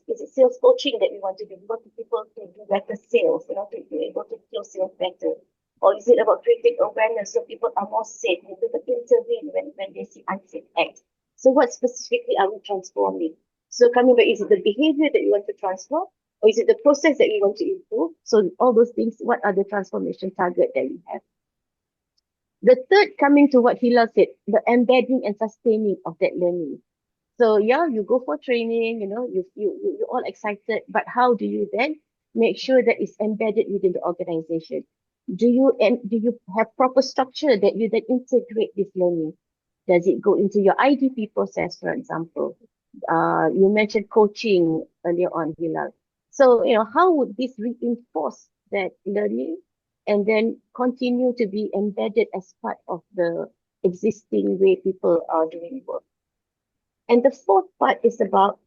is it sales coaching that we want to do? We want people to do better sales, to be able to close sales better. Or is it about creating awareness so people are more safe, and people intervene when they see unsafe acts? So what specifically are we transforming? So coming back, is it the behavior that you want to transform, or is it the process that you want to improve? So all those things, what are the transformation target that we have? The third, coming to what Hilal said, the embedding and sustaining of that learning. So yeah, you go for training, you're all excited, but how do you then make sure that it's embedded within the organization? Do you have proper structure that you then integrate this learning? Does it go into your IDP process, for example? You mentioned coaching earlier on, Hilal. So, how would this reinforce that learning and then continue to be embedded as part of the existing way people are doing work? And the fourth part is about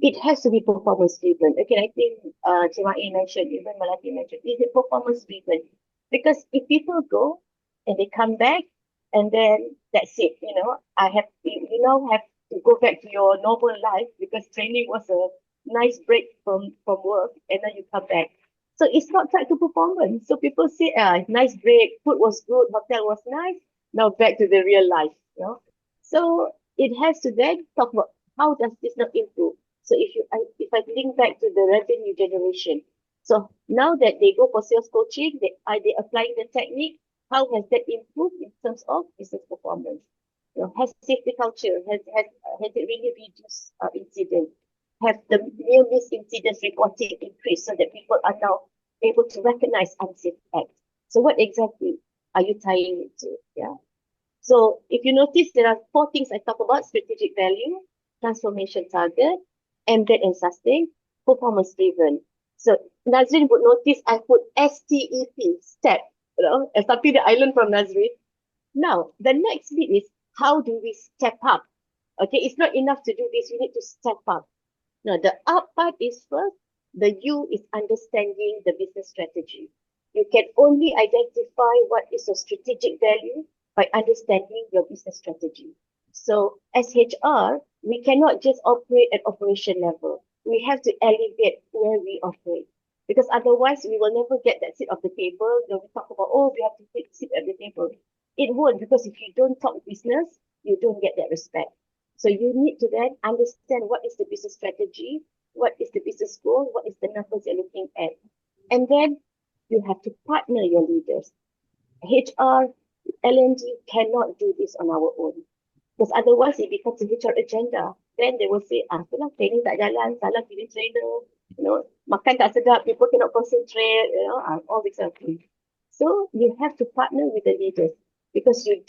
it has to be performance driven. Okay, I think Cimai mentioned, even Malati mentioned, is it performance driven? Because if people go and they come back and then that's it, you now have to go back to your normal life because training was a nice break from work and then you come back. So it's not tied to performance. So people say, nice break, food was good, hotel was nice, now back to the real life. So it has to then talk about how does this not improve. So if I think back to the revenue generation, so now that they go for sales coaching, are they applying the technique? How has that improved in terms of business performance? Has safety culture has it really reduced incident? Have the near miss incidents reporting increased so that people are now able to recognize unsafe acts? So what exactly are you tying it to? Yeah. So if you notice, there are 4 things I talk about: strategic value, transformation target, embed and sustain, performance driven. So Nazrin would notice I put STEP, step, as something that I learned from Nazrin. Now, the next bit is how do we step up? Okay, it's not enough to do this, we need to step up. Now, the up part is first, the U is understanding the business strategy. You can only identify what is your strategic value by understanding your business strategy. So as HR, we cannot just operate at operation level. We have to elevate where we operate, because otherwise we will never get that seat of the table. We talk about, we have to sit at the table. It won't, because if you don't talk business, you don't get that respect. So you need to then understand what is the business strategy, what is the business goal, what is the numbers you're looking at. And then you have to partner your leaders. HR, L&D cannot do this on our own, because otherwise it becomes a HR agenda. Then they will say, itulah training tak jalan, salah pilih trainer, makan tak sedap, people cannot concentrate, all these kind of things. So you have to partner with the leaders, because you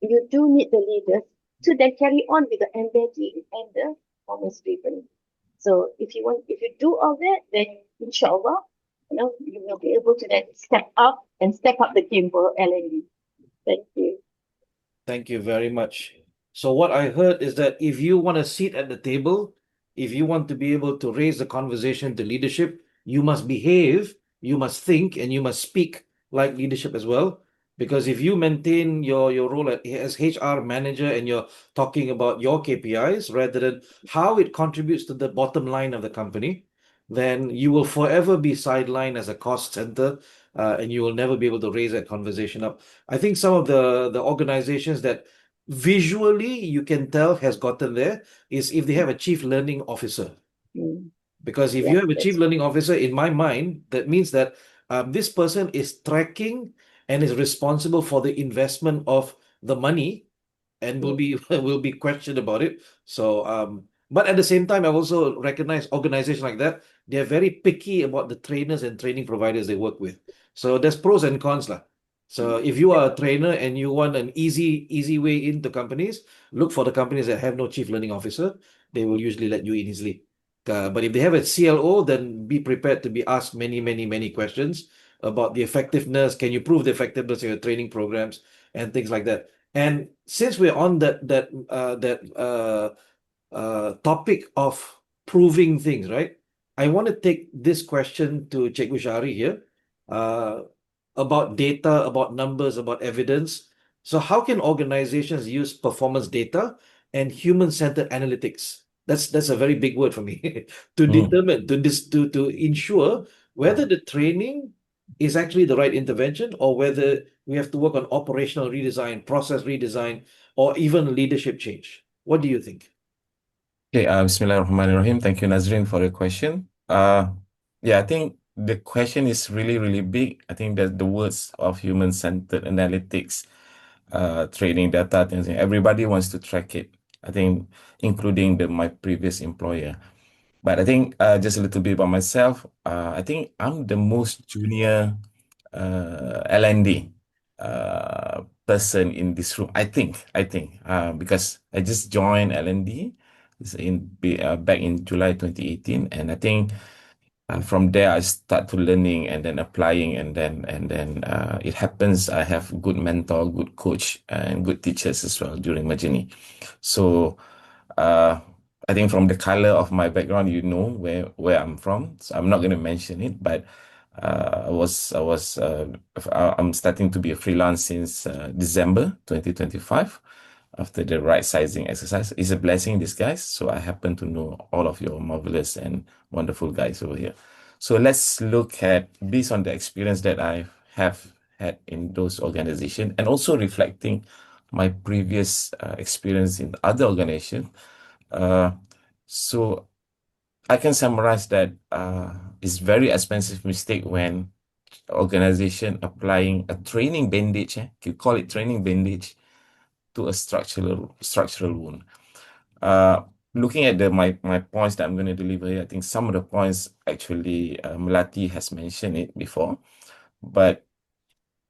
do need the leaders to then carry on with the embedding and the performance driven. So if you do all that, then inshallah, you will be able to then step up the game for L&D. Thank you. Thank you very much. So what I heard is that if you want a seat at the table, if you want to be able to raise the conversation to leadership, you must behave, you must think, and you must speak like leadership as well. Because if you maintain your role as HR manager and you're talking about your KPIs rather than how it contributes to the bottom line of the company, then you will forever be sidelined as a cost center, and you will never be able to raise that conversation up. I think some of the organizations that visually you can tell has gotten there is if they have a chief learning officer. Because if you have a chief learning officer, in my mind, that means that this person is tracking and is responsible for the investment of the money and will be questioned about it. So but at the same time, I've also recognized organizations like that, they're very picky about the trainers and training providers they work with. So there's pros and cons lah. So if you are a trainer and you want an easy way into companies, look for the companies that have no chief learning officer. They will usually let you in easily. But if they have a CLO, then be prepared to be asked many questions about the effectiveness. Can you prove the effectiveness of your training programs and things like that? And since we're on that topic of proving things, right? I want to take this question to Cikgu Syahri here about data, about numbers, about evidence. So how can organizations use performance data and human-centered analytics? That's a very big word for me to determine to ensure whether the training is actually the right intervention or whether we have to work on operational redesign, process redesign, or even leadership change. What do you think? Okay, Bismillahirrahmanirrahim. Thank you, Nazrin, for the question. Yeah, I think the question is really, really big. I think that the words of human-centered analytics, training data, things, everybody wants to track it. I think, including my previous employer. But I think just a little bit about myself. I think I'm the most junior L&D person in this room. I think because I just joined L&D back in July 2018, and I think from there I start to learning and then applying, and then it happens I have good mentor, good coach, and good teachers as well during my journey. So I think from the color of my background, you know where I'm from. So I'm not going to mention it, but I'm starting to be a freelance since December 2025 after the right sizing exercise. It's a blessing in disguise. So I happen to know all of your marvelous and wonderful guys over here. So let's look at, based on the experience that I have had in those organizations, and also reflecting my previous experience in other organizations. So I can summarize that it's very expensive mistake when organization applying a training bandage, you call it training bandage, to a structural wound. Looking at my points that I'm going to deliver here, I think some of the points actually Melati has mentioned it before, but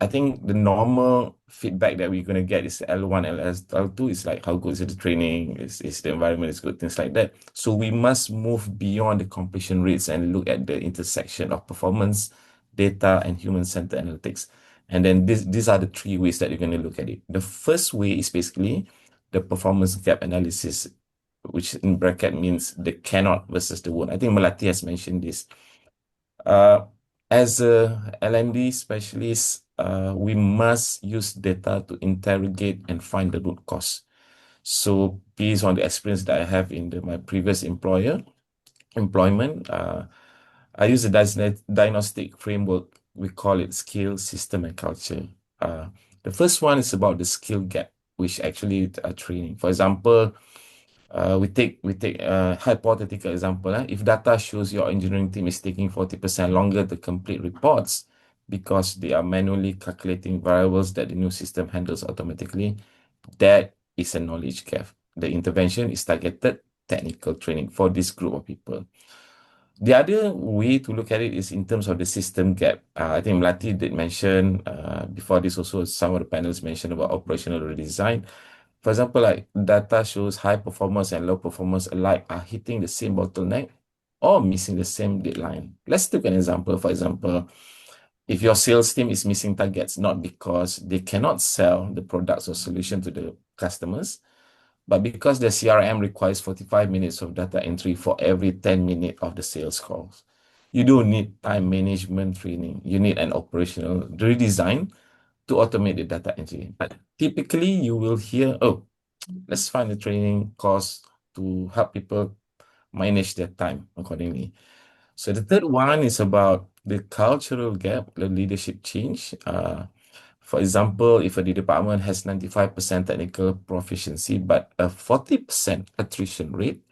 I think the normal feedback that we're going to get is L1, L2 is like how good is the training, is the environment is good, things like that. So we must move beyond the completion rates and look at the intersection of performance, data, and human-centered analytics. And then these are the three ways that you're going to look at it. The first way is basically the performance gap analysis, which in bracket means the cannot versus the won't. I think Melati has mentioned this. As a L&D specialist, we must use data to interrogate and find the root cause. So based on the experience that I have in my previous employment, I use a diagnostic framework. We call it skill, system, and culture. The first one is about the skill gap, which actually training. For example, we take a hypothetical example. If data shows your engineering team is taking 40% longer to complete reports because they are manually calculating variables that the new system handles automatically, that is a knowledge gap. The intervention is targeted technical training for this group of people. The other way to look at it is in terms of the system gap. I think Melati did mention before this also, some of the panels mentioned about operational redesign. For example, like data shows high performers and low performers alike are hitting the same bottleneck or missing the same deadline. Let's take an example. For example, if your sales team is missing targets, not because they cannot sell the products or solution to the customers, but because the CRM requires 45 minutes of data entry for every 10 minutes of the sales calls. You don't need time management training. You need an operational redesign to automate the data entry. But typically you will hear, oh, let's find a training course to help people manage their time accordingly. So the third one is about the cultural gap, the leadership change. For example, if a department has 95% technical proficiency, but a 40% attrition rate,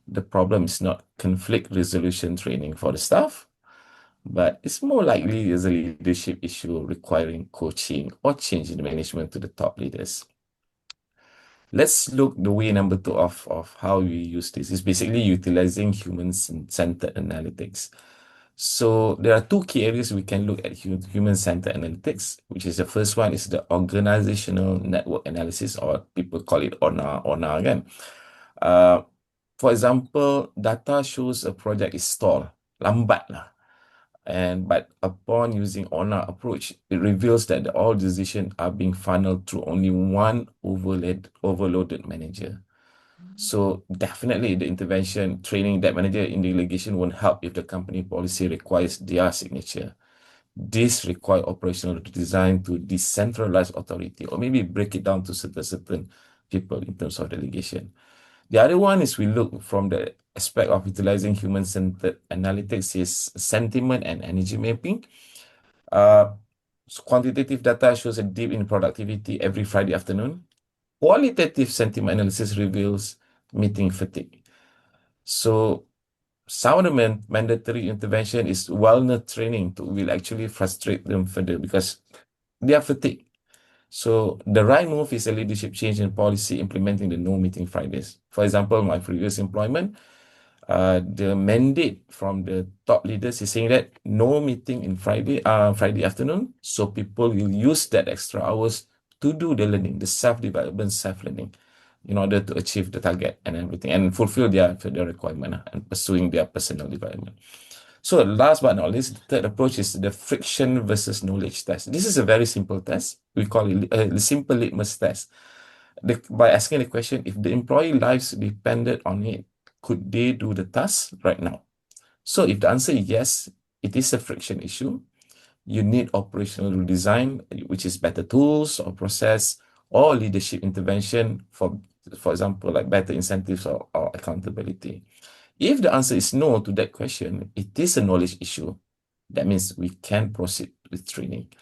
the problem is not conflict resolution training for the staff, but it's more likely as a leadership issue requiring coaching or change in management to the top leaders. Let's look the way number 2 of how we use this. Is basically utilizing human-centered analytics. So there are 2 key areas we can look at human-centered analytics, which is the first one is the organizational network analysis, or people call it ONA again. For example, data shows a project is stalled, lambat lah. But upon using ONA approach, it reveals that all decisions are being funneled through only one overloaded manager. So definitely the intervention training that manager in delegation won't help if the company policy requires their signature. This requires operational design to decentralize authority, or maybe break it down to certain people in terms of delegation. The other one is we look from the aspect of utilizing human-centered analytics is sentiment and energy mapping. So quantitative data shows a dip in productivity every Friday afternoon, Qualitative sentiment analysis reveals meeting fatigue. So some of the mandatory intervention is wellness training will actually frustrate them further because they are fatigued. So the right move is a leadership change in policy implementing the no meeting Fridays. For example, my previous employment, the mandate from the top leaders is saying that no meeting in Friday afternoon. So people will use that extra hours to do the learning, the self-development, self-learning, in order to achieve the target and everything and fulfill their requirement and pursuing their personal development. So last but not least, the third approach is the friction versus knowledge test. This is a very simple test. We call it a simple litmus test. By asking the question, if the employee lives depended on it, could they do the task right now? So if the answer is yes, it is a friction issue. You need operational redesign, which is better tools or process or leadership intervention for example, like better incentives or accountability. If the answer is no to that question, it is a knowledge issue. That means we can proceed with training.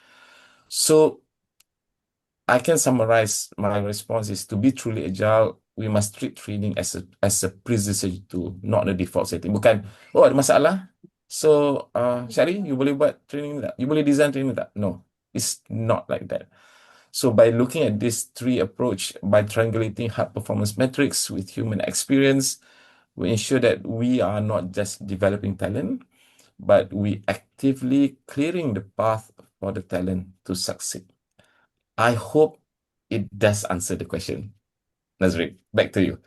So I can summarize my response is to be truly agile, we must treat training as a prerequisite tool, not the default setting. Bukan, oh ada masalah, so Syari, you boleh buat training tak? You boleh design training tak? No, it's not like that. So by looking at this three approach, by triangulating hard performance metrics with human experience, we ensure that we are not just developing talent, but we actively clearing the path for the talent to succeed. I hope it does answer the question. Nazrin, back to you.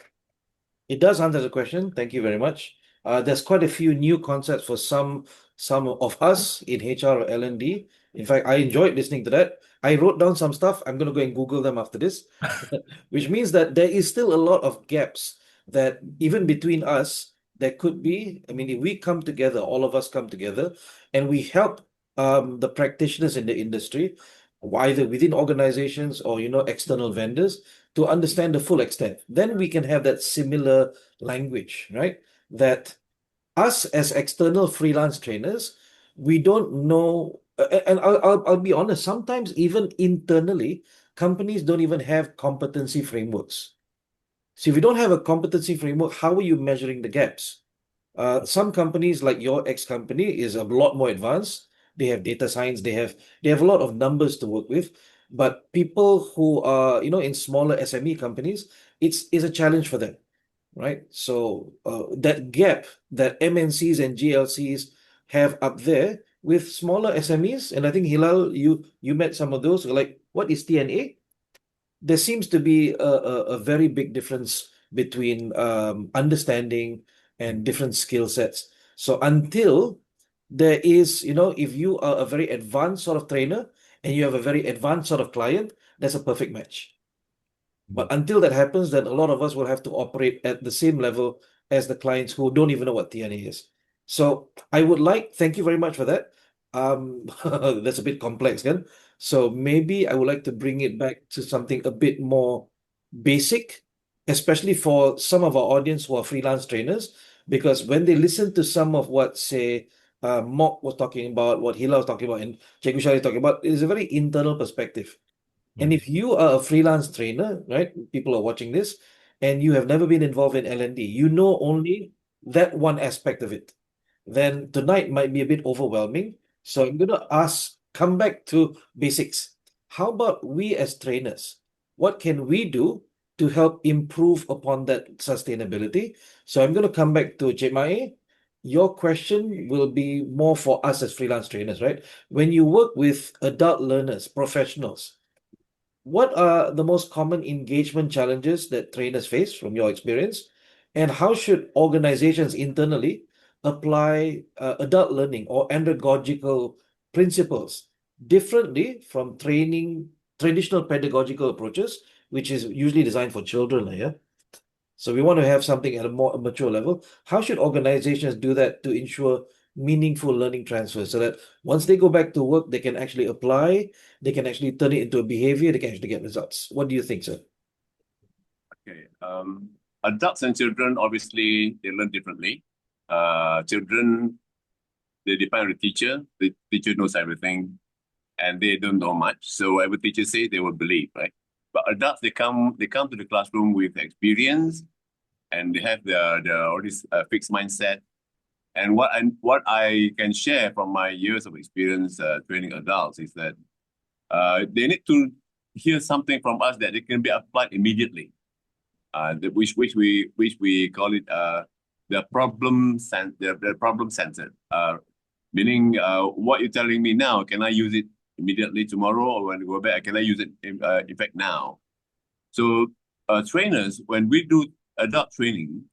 It does answer the question. Thank you very much. There's quite a few new concepts for some of us in HR or L&D. In fact, I enjoyed listening to that. I wrote down some stuff. I'm going to go and Google them after this, which means that there is still a lot of gaps that even between us, there could be. I mean, if we come together, all of us come together, and we help the practitioners in the industry, either within organizations or external vendors, to understand the full extent. Then we can have that similar language, right? That us as external freelance trainers, we don't know, and I'll be honest, sometimes even internally, companies don't even have competency frameworks. So if you don't have a competency framework, how are you measuring the gaps? Some companies like your ex-company is a lot more advanced. They have data science, they have a lot of numbers to work with. But people who are, in smaller SME companies, it's a challenge for them, right? So that gap that MNCs and GLCs have up there with smaller SMEs, and I think Hilal, you met some of those, like what is TNA? There seems to be a very big difference between understanding and different skill sets. So until there is, if you are a very advanced sort of trainer and you have a very advanced sort of client, that's a perfect match. But until that happens, then a lot of us will have to operate at the same level as the clients who don't even know what TNA is. So thank you very much for that. That's a bit complex, kan? So maybe I would like to bring it back to something a bit more basic, especially for some of our audience who are freelance trainers, because when they listen to some of what, say, Mohd was talking about, what Hila was talking about, and Cikgu Syari is talking about, it is a very internal perspective. And if you are a freelance trainer, right, people are watching this, and you have never been involved in L&D, you know only that one aspect of it, then tonight might be a bit overwhelming. So I'm going to come back to basics. How about we as trainers? What can we do to help improve upon that sustainability? So I'm going to come back to Cik Mae. Your question will be more for us as freelance trainers, right? When you work with adult learners, professionals, what are the most common engagement challenges that trainers face from your experience? And how should organizations internally apply adult learning or andragogical principles differently from traditional pedagogical approaches, which is usually designed for children, yeah? So we want to have something at a more mature level. How should organizations do that to ensure meaningful learning transfer so that once they go back to work, they can actually apply, they can actually turn it into a behavior, they can actually get results? What do you think, sir? Okay. Adults and children, obviously, they learn differently. Children, they depend on the teacher. The teacher knows everything, and they don't know much. So whatever teacher say, they will believe, right? But adults, they come to the classroom with experience, and they have all this fixed mindset. And what I can share from my years of experience training adults is that they need to hear something from us that it can be applied immediately. Which we call it the problem centered. Meaning what you're telling me now, can I use it immediately tomorrow, or when I go back, can I use it in fact now? So trainers, when we do adult training,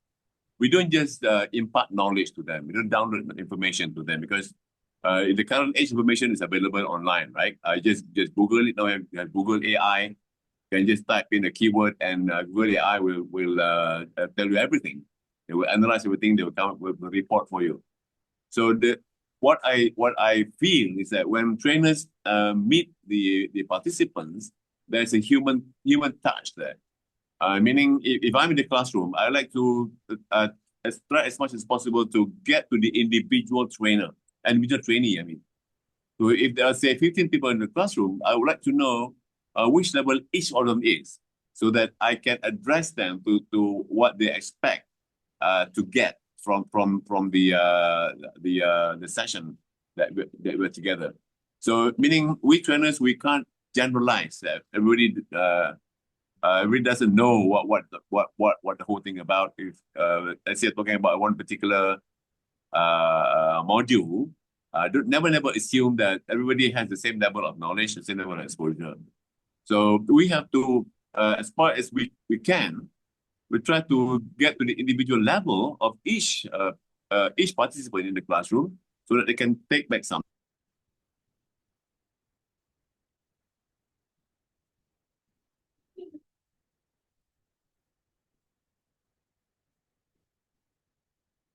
we don't just impart knowledge to them. We don't download information to them, because in the current age, information is available online, right? Just Google it now. You have Google AI. You can just type in a keyword, and Google AI will tell you everything. They will analyze everything. They will come up with a report for you. So what I feel is that when trainers meet the participants, there's a human touch there. Meaning, if I'm in the classroom, I like to try as much as possible to get to the individual trainee. I mean, so if there are, say, 15 people in the classroom, I would like to know which level each of them is, so that I can address them to what they expect to get from the session that we're together. So, meaning we trainers, we can't generalize that everybody really doesn't know what the whole thing about. If let's say talking about one particular module, never assume that everybody has the same level of knowledge, the same level of exposure. So we have to, as far as we can, we try to get to the individual level of each participant in the classroom, so that they can take back something.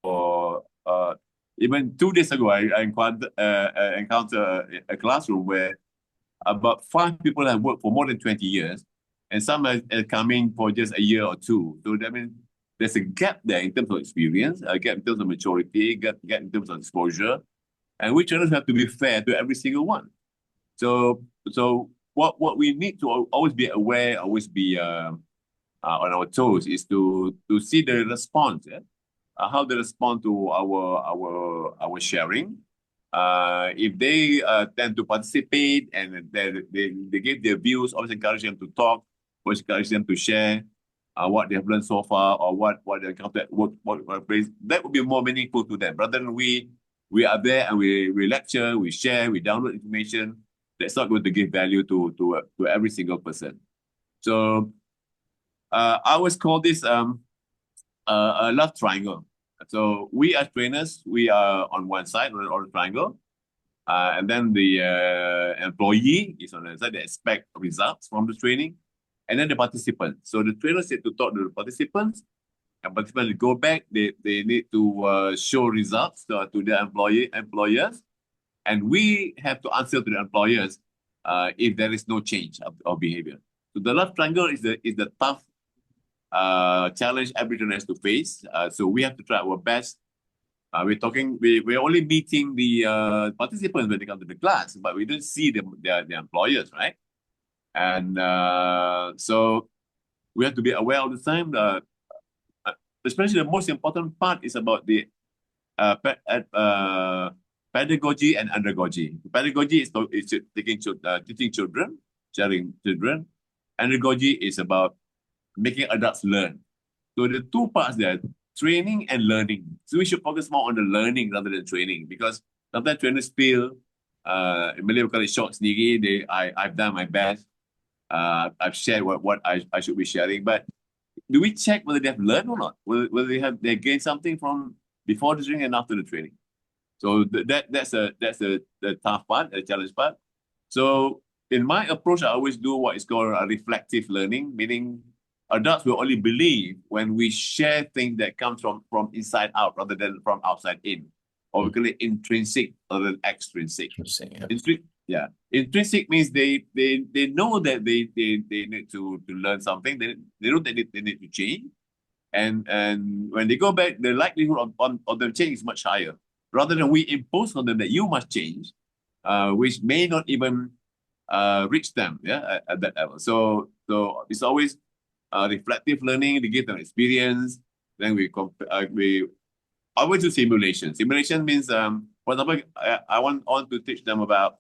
Or even 2 days ago, I encountered a classroom where about 5 people have worked for more than 20 years, and some are coming for just a year or two. So that means there's a gap there in terms of experience, a gap in terms of maturity, gap in terms of exposure, and we trainers have to be fair to every single one. So what we need to always be aware, always be on our toes, is to see the response. How they respond to our sharing. If they tend to participate and they give their views, always encourage them to talk, always encourage them to share what they have learned so far, or what they encountered, what that would be more meaningful to them, rather than we are there and we lecture, we share, we download information. That's not going to give value to every single person. So I always call this a love triangle. So we as trainers, we are on one side, on the triangle, and then the employee is on the other side. They expect results from the training, and then the participants. So the trainers need to talk to the participants, and participants go back. They need to show results to their employers, and we have to answer to the employers if there is no change of behavior. So the love triangle is the tough challenge every trainer has to face. So we have to try our best. We're only meeting the participants when they come to the class, but we don't see their employers, right? And so we have to be aware all the time. Especially the most important part is about the pedagogy and andragogy. Pedagogy is teaching children, sharing children. Andragogy is about making adults learn. So the two parts there, training and learning. So we should focus more on the learning rather than training, because sometimes trainers feel, in Malay we call it short sendiri. I've done my best. I've shared what I should be sharing, but do we check whether they have learned or not? Whether they gained something from before the training and after the training? So that's the tough part, the challenge part. So in my approach, I always do what is called a reflective learning, meaning adults will only believe when we share things that comes from inside out rather than from outside in. Or we call it intrinsic rather than extrinsic. Yeah. Intrinsic means they know that they need to learn something. They know that they need to change. And when they go back, the likelihood of them change is much higher. Rather than we impose on them that you must change, which may not even reach them, at that level. So So it's always reflective learning. They give them experience. Then we always do simulation. Simulation means, for example, I want to teach them about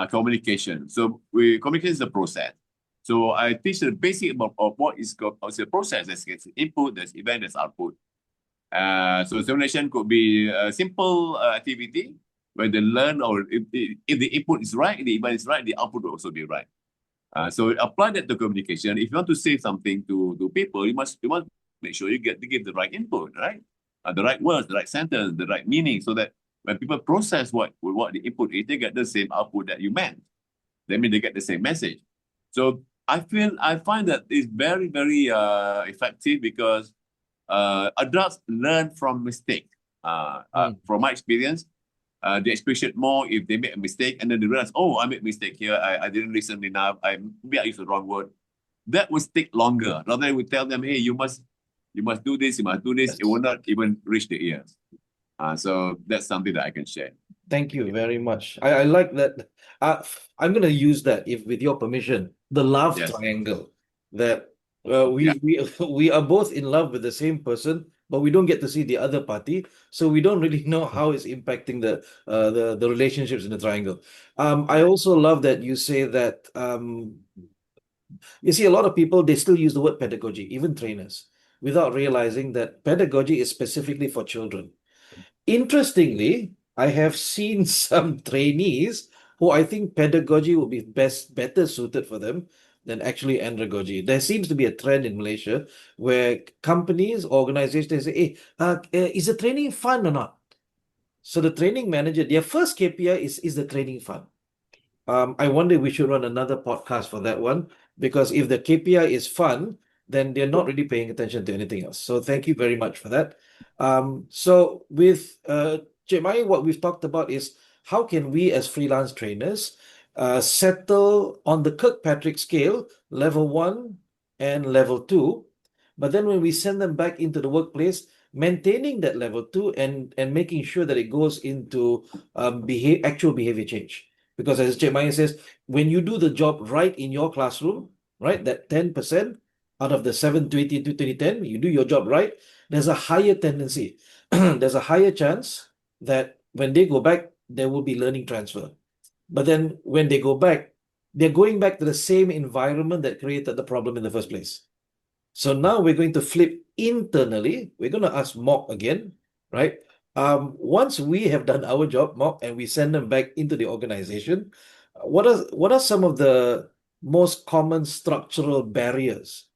communication. So communication is a process. So I teach the basic of what is a process. There's input, there's event, there's output. So simulation could be a simple activity where they learn, or if the input is right, the event is right, the output will also be right. So apply that to communication. If you want to say something to people, you must make sure you give the right input, right? The right words, the right sentence, the right meaning, so that when people process what the input is, they get the same output that you meant. That means they get the same message. So I find that it's very, very effective because adults learn from mistake. From my experience, they appreciate more if they make a mistake and then they realize, oh, I made a mistake here. I didn't listen enough. Maybe I used the wrong word. That will take longer. Rather than we tell them, hey, you must do this, you must do this. Yes. It will not even reach the ears. So that's something that I can share. Thank you very much. I like that. I'm going to use that, if with your permission, the love Yes. triangle. That we are both in love with the same person, but we don't get to see the other party, so we don't really know how it's impacting the relationships in the triangle. I also love that you say that you see a lot of people, they still use the word pedagogy, even trainers, without realizing that pedagogy is specifically for children. Interestingly, I have seen some trainees who I think pedagogy will be better suited for them than actually andragogy. There seems to be a trend in Malaysia where companies, organizations say, hey, is the training fun or not? So the training manager, their first KPI is the training fun? I wonder if we should run another podcast for that one, because if the KPI is fun, then they're not really paying attention to anything else. So thank you very much for that. So with Cik Mai, what we've talked about is how can we as freelance trainers settle on the Kirkpatrick scale, level 1 and level 2, but then when we send them back into the workplace, maintaining that level 2 and making sure that it goes into actual behavior change. Because as Cik Maya says, when you do the job right in your classroom, right, that 10% out of the 720 to 2010, you do your job right, there's a higher tendency, there's a higher chance that when they go back, there will be learning transfer. But then when they go back, they're going back to the same environment that created the problem in the first place. So now we're going to flip internally. We're going to ask Mohd again, right? Once we have done our job, Mohd, and we send them back into the organization, what are some of the most common structural barriers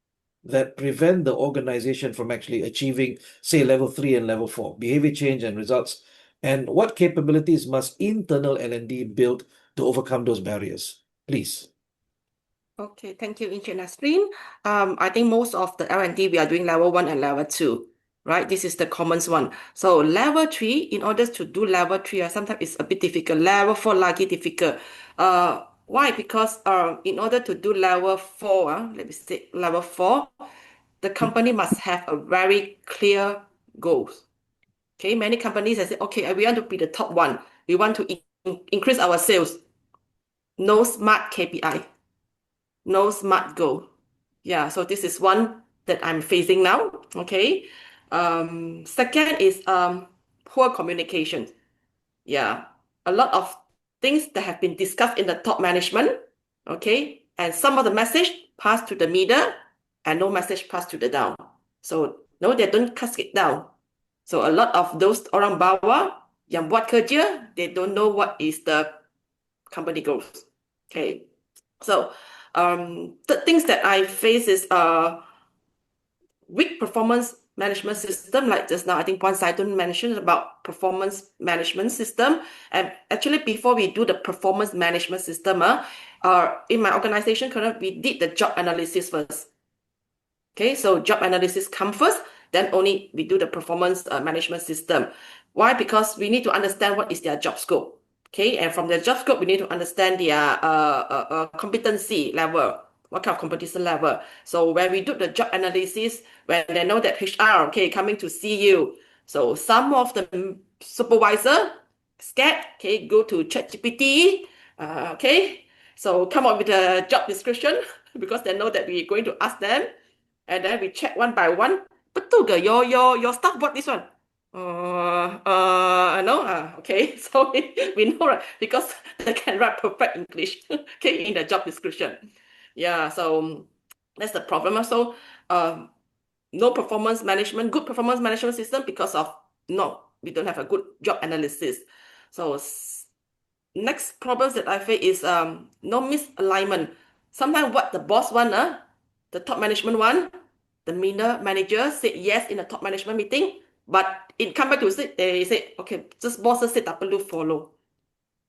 that prevent the organization from actually achieving, say, level 3 and level 4, behavior change and results? And what capabilities must internal L&D build to overcome those barriers? Please. Okay, thank you, Encik Nadzrin. I think most of the L&D, we are doing level 1 and level 2, right? This is the common one. So level 3, in order to do level 3, sometimes it's a bit difficult. Level 4, lagi difficult. Why? Because in order to do level 4, let me say level 4, the company must have a very clear goals. Okay, many companies have said, okay, we want to be the top one. We want to increase our sales. No smart KPI. No smart goal. Yeah, so this is one that I'm facing now. Okay. Second is poor communication. Yeah, a lot of things that have been discussed in the top management. Okay, and some of the message pass to the middle, and no message pass to the down. So no, they don't cascade down. So a lot of those orang bawah yang buat kerja, they don't know what is the company goals. Okay, so the things that I face is weak performance management system. Like just now, I think Puan Saidun mentioned about performance management system. And actually, before we do the performance management system, in my organization, we did the job analysis first. Okay, so job analysis come first, then only we do the performance management system. Why? Because we need to understand what is their job scope. Okay, and from their job scope, we need to understand their competency level. What kind of competency level? So when we do the job analysis, when they know that HR, okay, coming to see you. So some of the supervisor scared, okay, go to ChatGPT, okay, so come up with a job description. because they know that we're going to ask them, and then we check one by one. Betul ke your staff bought this one? No, okay. So we know, right? Because they can write perfect English, okay, in the job description. Yeah, so that's the problem. So, no performance management, good performance management system because of we don't have a good job analysis. So next problems that I face is no misalignment. Sometimes what the boss want, the top management want, the middle manager said yes in the top management meeting, but it come back to they say, okay, just boss said tak perlu follow.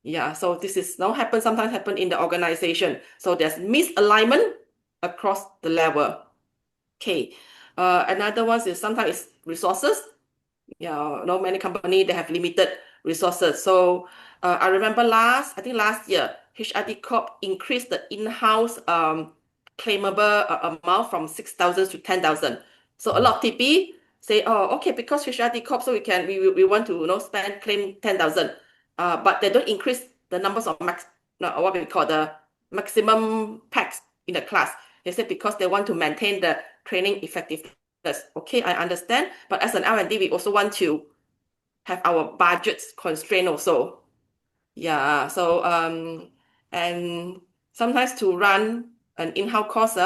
Yeah, so this is now sometimes happen in the organization. So there's misalignment across the level. Okay. Another one is sometimes it's resources. Yeah, many company they have limited resources. So I remember last year, HRD Corp increased the in-house claimable amount from 6,000 to 10,000. So a lot of TP say, oh, okay, because HRD Corp, so we want to claim 10,000. But they don't increase the numbers of what we call the maximum packs in the class. They say because they want to maintain the training effectiveness. Okay, I understand. But as an R&D, we also want to have our budgets constrained also. Yeah, so and sometimes to run an in-house course,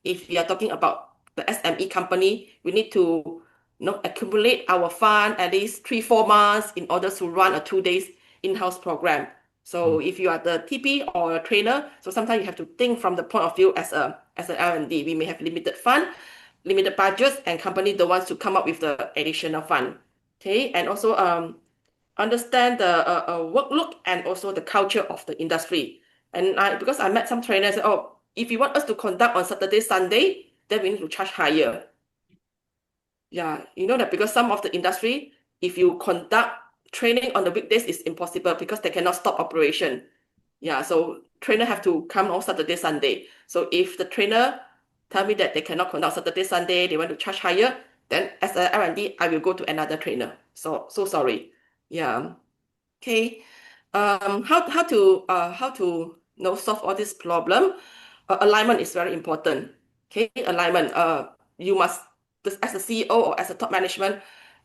if we are talking about the SME company, we need to accumulate our fund at least 3-4 months in order to run a 2 days in-house program. So if you are the TP or a trainer, so sometimes you have to think from the point of view as an R&D. We may have limited fund, limited budgets, and company don't want to come up with the additional fund. Okay, and also understand the workload and also the culture of the industry. And because I met some trainers, if you want us to conduct on Saturday, Sunday, then we need to charge higher. Yeah, you know that because some of the industry, if you conduct training on the weekdays, it's impossible because they cannot stop operation. Yeah, so trainer have to come on Saturday, Sunday. So if the trainer tell me that they cannot conduct Saturday, Sunday, they want to charge higher, then as a R&D, I will go to another trainer. So sorry. Yeah. Okay. How to solve all this problem? Alignment is very important. Okay, alignment. You must, as a CEO or as a top management,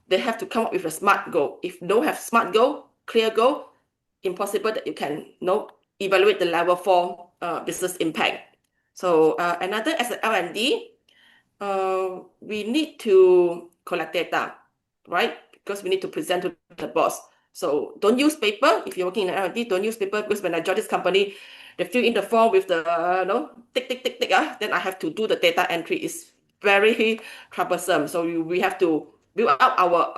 they have to come up with a SMART goal. If don't have SMART goal, clear goal, impossible that you can evaluate the level 4 business impact. So another as an R&D, we need to collect data, right? Because we need to present to the boss. So don't use paper. If you're working in R&D, don't use paper because when I joined this company, they fill in the form with the tick, tick, tick, tick. Then I have to do the data entry. It's very troublesome. So we have to build up our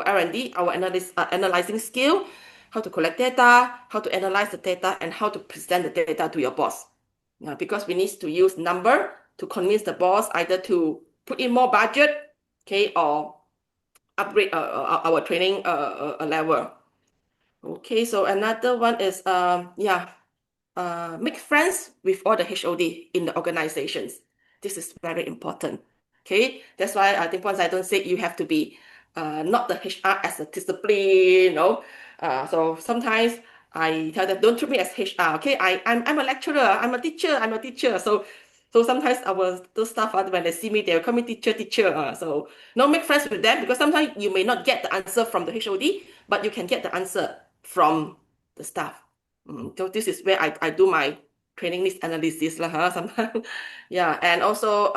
R&D, our analyzing skill, how to collect data, how to analyze the data, and how to present the data to your boss. Now, because we need to use number to convince the boss either to put in more budget, okay, or upgrade our training level. Okay, so another one is make friends with all the HOD in the organizations. This is very important. Okay, that's why I think once I don't say you have to be not the HR as a discipline, so sometimes I tell them don't treat me as HR. Okay, I'm a lecturer, I'm a teacher. So sometimes those staff when they see me, they'll call me teacher. So make friends with them because sometimes you may not get the answer from the HOD, but you can get the answer from the staff. So this is where I do my training needs analysis sometimes. Yeah, and also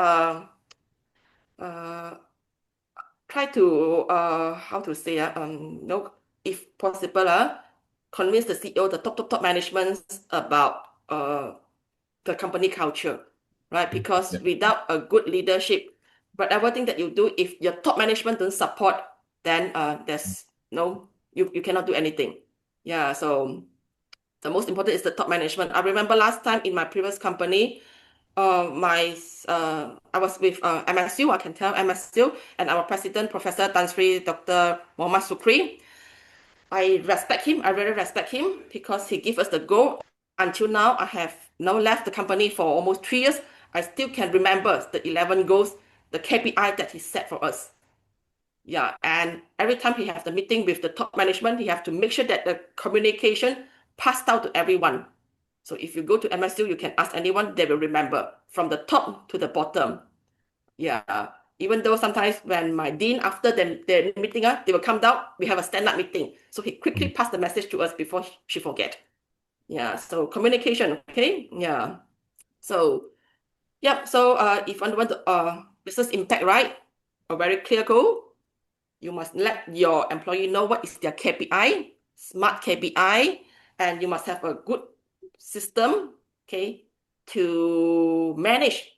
try to how to say if possible convince the CEO, the top management about the company culture, right? Because without a good leadership, whatever thing that you do, if your top management don't support, then there's you cannot do anything. Yeah, so the most important is the top management. I remember last time in my previous company, I was with MSU, I can tell MSU, and our president, Professor Tan Sri Dr. Muhammad Sukri. I really respect him because he gave us the goal. Until now, I have now left the company for almost 3 years. I still can remember the 11 goals, the KPI that he set for us. Yeah, and every time he has the meeting with the top management, he have to make sure that the communication passed out to everyone. So if you go to MSU, you can ask anyone, they will remember from the top to the bottom. Yeah. Even though sometimes when my dean, after the meeting, they will come down, we have a stand-up meeting. So he quickly passed the message to us before she forget. Yeah. So communication, okay? Yeah. So, yeah. So if you want to business impact, right? A very clear goal. You must let your employee know what is their KPI, smart KPI, and you must have a good system, okay, to manage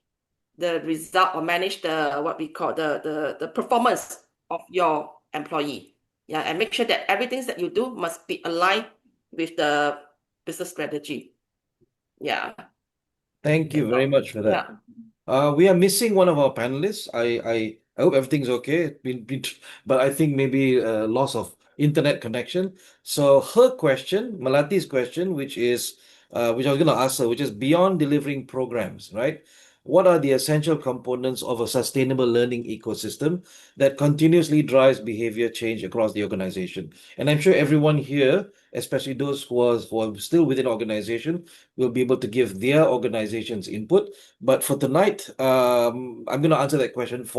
the result or manage the what we call the performance of your employee. Yeah, and make sure that everything that you do must be aligned with the business strategy. Yeah. Thank you very much for that. Yeah. We are missing one of our panelists. I hope everything's okay. But I think maybe loss of internet connection. So her question, Malati's question, which I was going to ask her, which is beyond delivering programs, right? What are the essential components of a sustainable learning ecosystem that continuously drives behavior change across the organization? And I'm sure everyone here, especially those who are still within organization, will be able to give their organization's input. But for tonight, I'm going to answer that question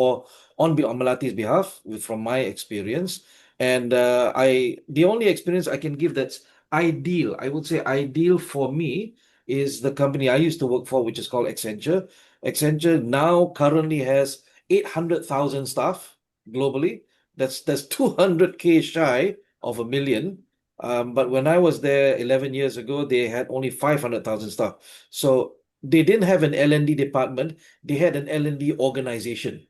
on Melati's behalf from my experience. And the only experience I can give that's ideal, I would say ideal for me, is the company I used to work for, which is called Accenture. Accenture now currently has 800,000 staff globally. That's 200K shy of 1 million. But when I was there 11 years ago, they had only 500,000 staff. So they didn't have an L&D department. They had an L&D organization.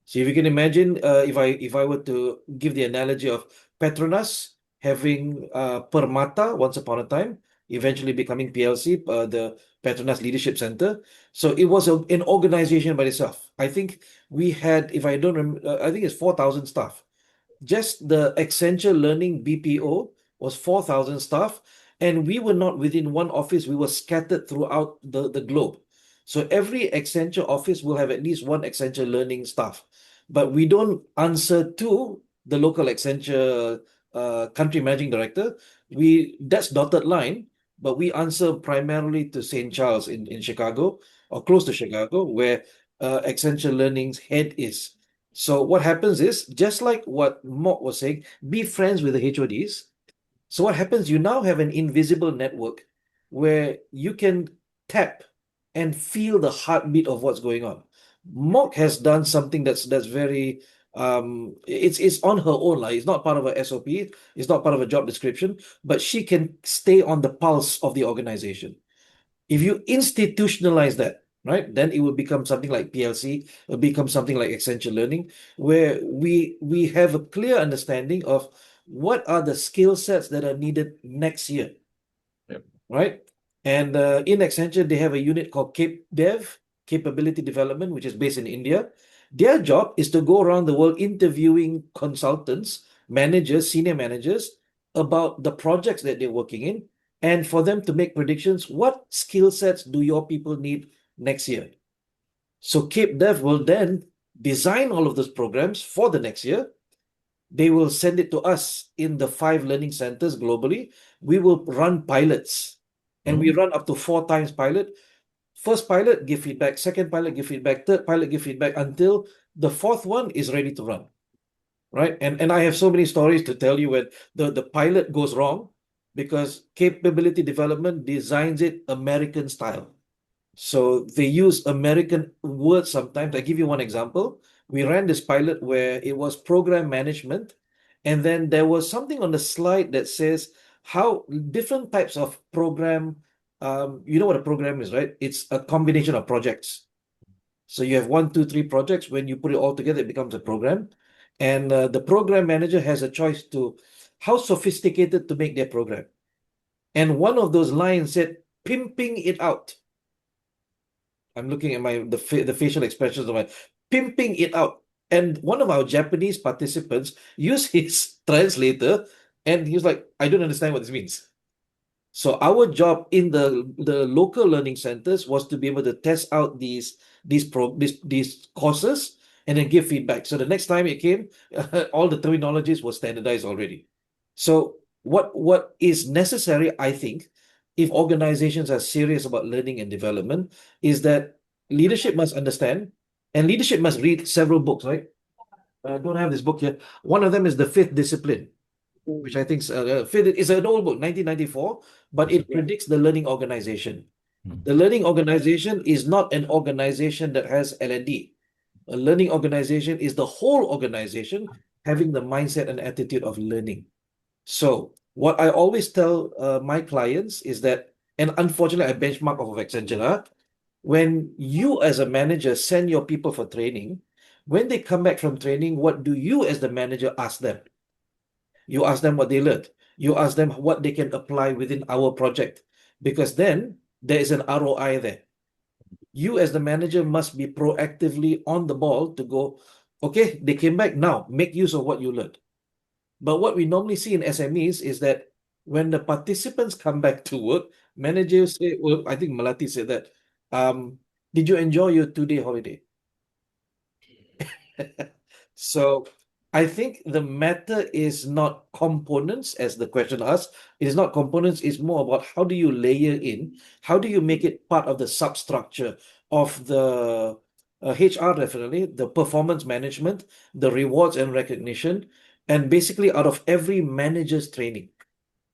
So if you can imagine, if I were to give the analogy of Petronas having Permata once upon a time, eventually becoming PLC, the Petronas Leadership Center. So it was an organization by itself. I think we had, if I don't remember, I think it's 4,000 staff. Just the Accenture Learning BPO was 4,000 staff, and we were not within one office. We were scattered throughout the globe. So every Accenture office will have at least one Accenture Learning staff. But we don't answer to the local Accenture country managing director. That's dotted line, but we answer primarily to St. Charles in Chicago, or close to Chicago, where Accenture Learning's head is. So what happens is, just like what Mohd was saying, be friends with the HODs. So what happens, you now have an invisible network where you can tap and feel the heartbeat of what's going on. Mohd has done something that's very it's on her own. Like, it's not part of a SOP, it's not part of a job description, but she can stay on the pulse of the organization. If you institutionalize that, right, then it will become something like PLC, it'll become something like Accenture Learning, where we have a clear understanding of what are the skill sets that are needed next year. Yep. Right? And in Accenture, they have a unit called CapeDev, Capability Development, which is based in India. Their job is to go around the world interviewing consultants, managers, senior managers about the projects that they're working in, and for them to make predictions. What skill sets do your people need next year? So CapeDev will then design all of those programs for the next year. They will send it to us in the 5 learning centers globally. We will run pilots, and we run up to 4 times pilot. First pilot, give feedback. Second pilot, give feedback. Third pilot, give feedback, until the 4th one is ready to run. Right? And I have so many stories to tell you when the pilot goes wrong, because capability development designs it American style. So they use American words sometimes. I give you one example. We ran this pilot where it was program management, and then there was something on the slide that says how different types of program, you know what a program is, right? It's a combination of projects. So you have 1, 2, 3 projects. When you put it all together, it becomes a program. And the program manager has a choice to how sophisticated to make their program. And one of those lines said, pimping it out. I'm looking at the facial expressions of my pimping it out. And one of our Japanese participants used his translator, and he was like, I don't understand what this means. So our job in the local learning centers was to be able to test out these courses and then give feedback. So the next time it came, all the terminologies were standardized already. So what is necessary, I think, if organizations are serious about learning and development, is that leadership must understand and leadership must read several books, right? I don't have this book here. One of them is The Fifth Discipline, which I think is an old book, 1994, but it predicts the learning organization. The learning organization is not an organization that has L&D. A learning organization is the whole organization having the mindset and attitude of learning. So what I always tell my clients is that, and unfortunately I benchmark off of Accenture, when you as a manager send your people for training, when they come back from training, what do you as the manager ask them? You ask them what they learned. You ask them what they can apply within our project, because then there is an ROI there. You as the manager must be proactively on the ball to go, okay, they came back, now make use of what you learned. But what we normally see in SMEs is that when the participants come back to work, managers say, well, I think Melati said that, did you enjoy your 2-day holiday? So I think the matter is not components, as the question asks. It is not components, it's more about how do you layer in, how do you make it part of the substructure of the HR, definitely, the performance management, the rewards and recognition, and basically out of every manager's training.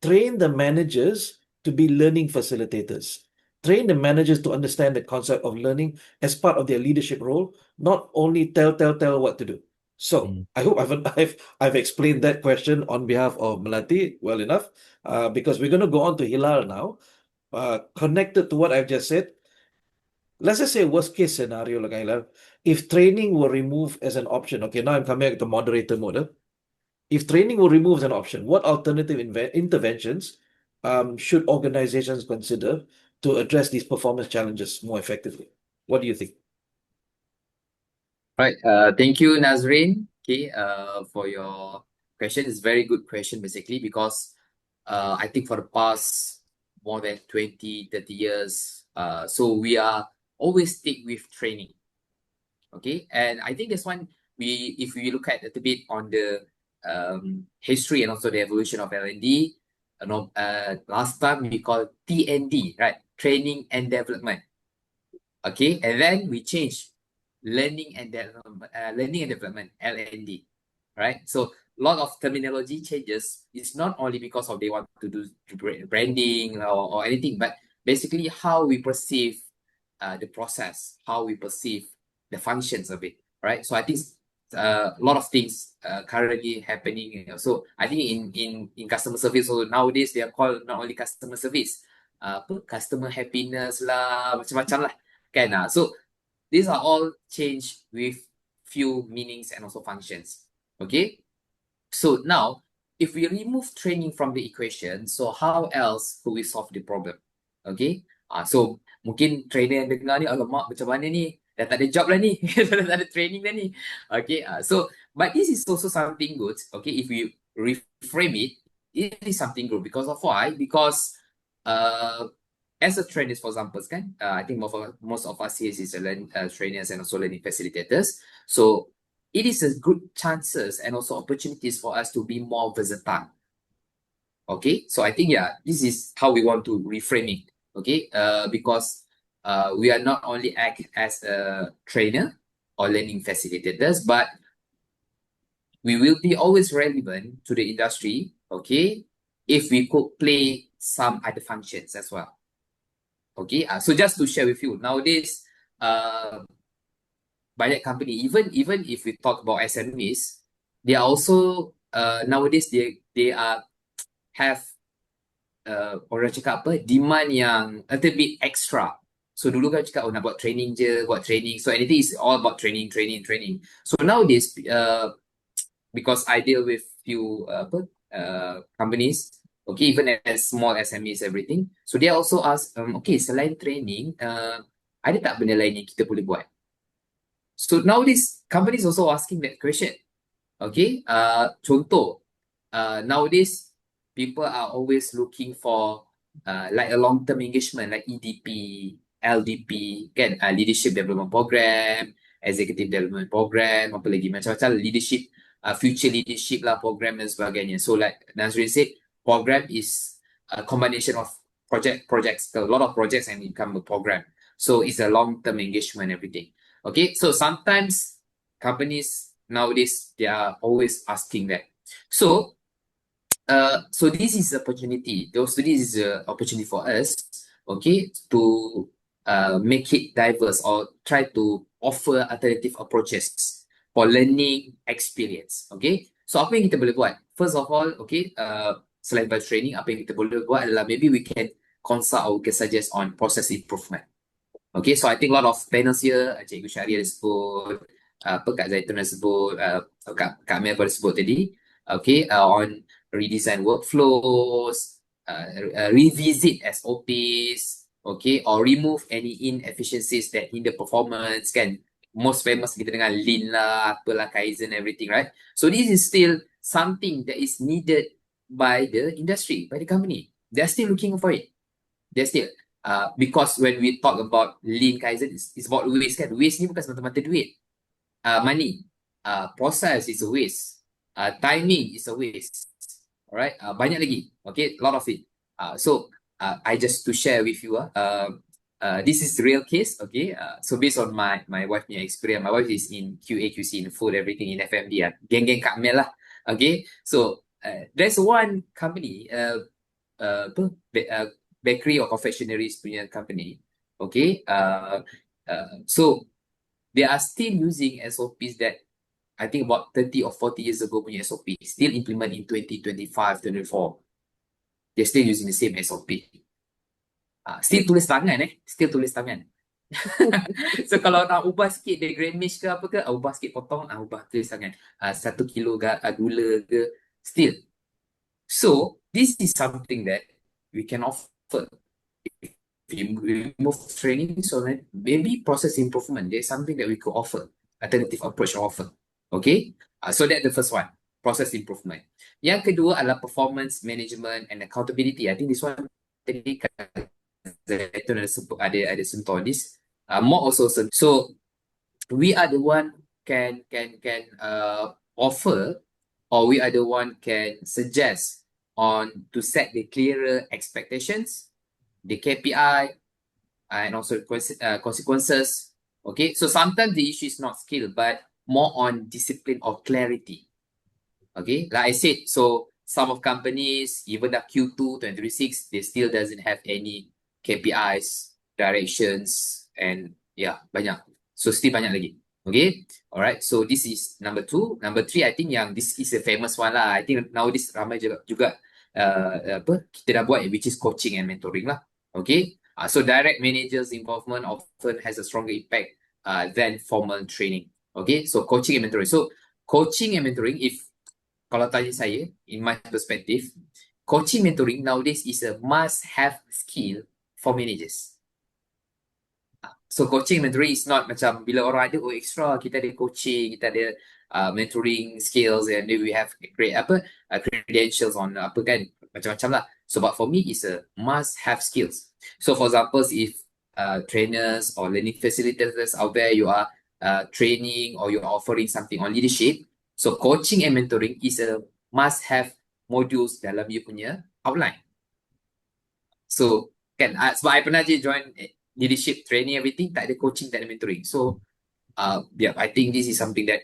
Train the managers to be learning facilitators. Train the managers to understand the concept of learning as part of their leadership role, not only tell what to do. So I hope I've explained that question on behalf of Melati well enough, because we're going to go on to Hilal now. Connected to what I've just said, let's just say worst case scenario, like Hilal, if training were removed as an option. Okay, now I'm coming back to moderator mode. If training were removed as an option, what alternative interventions should organizations consider to address these performance challenges more effectively? What do you think? Right. Thank you, Nazrin. Okay. For your question, it's a very good question, basically, because I think for the past more than 20, 30 years, so we are always stick with training. Okay. And I think this one, if we look at a little bit on the history and also the evolution of L&D, last time we call TND, right? Training and development. Okay. And then we changed learning and development, L&D, right? So a lot of terminology changes. It's not only because of they want to do branding or anything, but basically how we perceive the process, how we perceive the functions of it, right? So I think a lot of things currently happening. So I think in customer service, so nowadays they are called not only customer service, customer happiness lah, macam-macam lah, kan? So these are all changed with few meanings and also functions. Okay. So now, if we remove training from the equation, so how else could we solve the problem? Okay. So mungkin trainer yang dengar ni, alamak macam mana ni? Dah tak ada job lah ni. Dah tak ada training lah ni. Okay. So, but this is also something good. Okay. If we reframe it, it is something good. Because of why? Because as a trainers, for example, I think most of us here is trainers and also learning facilitators. So it is a good chances and also opportunities for us to be more versatile. Okay, so I think this is how we want to reframe it. Okay, because we are not only act as a trainer or learning facilitators, but we will be always relevant to the industry. Okay, if we could play some other functions as well. Okay, so just to share with you, nowadays, banyak company, even if we talk about SMEs, they are also nowadays they are have orang cakap apa, demand yang a little bit extra. So dulu kan cakap nak buat training je, buat training. So anything is all about training. So nowadays, because I deal with few companies. Okay, even as small SMEs, everything. So they also ask, okay, selain training, ada tak benda lain yang kita boleh buat? So nowadays, companies also asking that question. Okay, contoh, nowadays, people are always looking for like a long-term engagement, like EDP, LDP, kan? Leadership Development Program, Executive Development Program, apa lagi, macam-macam leadership, future leadership lah, program dan sebagainya. So like Nazrin said, program is a combination of projects, a lot of projects, and become a program. So it's a long-term engagement, everything. Okay, so sometimes companies nowadays, they are always asking that. So so this is opportunity. So this is an opportunity for us, okay, to make it diverse or try to offer alternative approaches for learning experience. Okay, so apa yang kita boleh buat? First of all, okay, selain by training, apa yang kita boleh buat adalah maybe we can consult or we can suggest on process improvement. Okay, so I think a lot of panels here, Cikgu Syahri ada sebut, apa Kak Zaitun ada sebut, Kak Mel ada sebut tadi, okay, on redesign workflows, revisit SOPs, okay, or remove any inefficiencies that hinder performance, kan. Most famous kita dengar Lean lah, apalah Kaizen, everything, right? So this is still something that is needed by the industry, by the company. They're still looking for it. They're still, because when we talk about Lean Kaizen, it's about waste, kan. Waste ni bukan semata-mata duit. Money, process is a waste. Timing is a waste. Alright, banyak lagi. Okay, a lot of it. So I just to share with you, this is real case. Okay, so based on my wife punya experience, my wife is in QA QC in food, everything in F&B. Geng-geng Kak Mel lah. Okay, so there's one company, bakery or confectioneries punya company. Okay, so they are still using SOPs that I think about 30 or 40 years ago punya SOP, still implement in 2025, 24. They're still using the same SOP. Still tulis tangan still tulis tangan. So kalau nak ubah sikit dia grammage ke apa ke, ubah sikit potong, ubah tulis tangan. 1 kilo gula ke, still. So this is something that we can offer. If we remove training, so maybe process improvement, there's something that we could offer, alternative approach offer. Okay, so that's the first one, process improvement. Yang kedua adalah performance management and accountability. I think this one tadi ada sentuh this. More also, so we are the one can offer, or we are the one can suggest on to set the clearer expectations, the KPI, and also consequences. Okay, so sometimes the issue is not skill, but more on discipline or clarity. Okay, like I said, so some of companies, even the Q2 2026, they still doesn't have any KPIs, directions, and yeah, banyak. So still banyak lagi. Okay, alright. So this is number 2. Number 3, I think yang this is a famous one lah. I think nowadays ramai juga kita dah buat, which is coaching and mentoring lah. Okay, so direct managers involvement often has a stronger impact than formal training. Okay, so coaching and mentoring. So coaching and mentoring, if kalau tanya saya, in my perspective, coaching mentoring nowadays is a must-have skill for managers. So coaching mentoring is not macam bila orang ada extra, kita ada coaching, kita ada mentoring skills, and then we have great credentials on apa kan, macam-macam lah. So but for me, it's a must-have skills. So for example, if trainers or learning facilitators out there, you are training or you're offering something on leadership, so coaching and mentoring is a must-have modules dalam you punya outline. So kan, sebab I pernah je join leadership training, everything, tak ada coaching, tak ada mentoring. So yeah, I think this is something that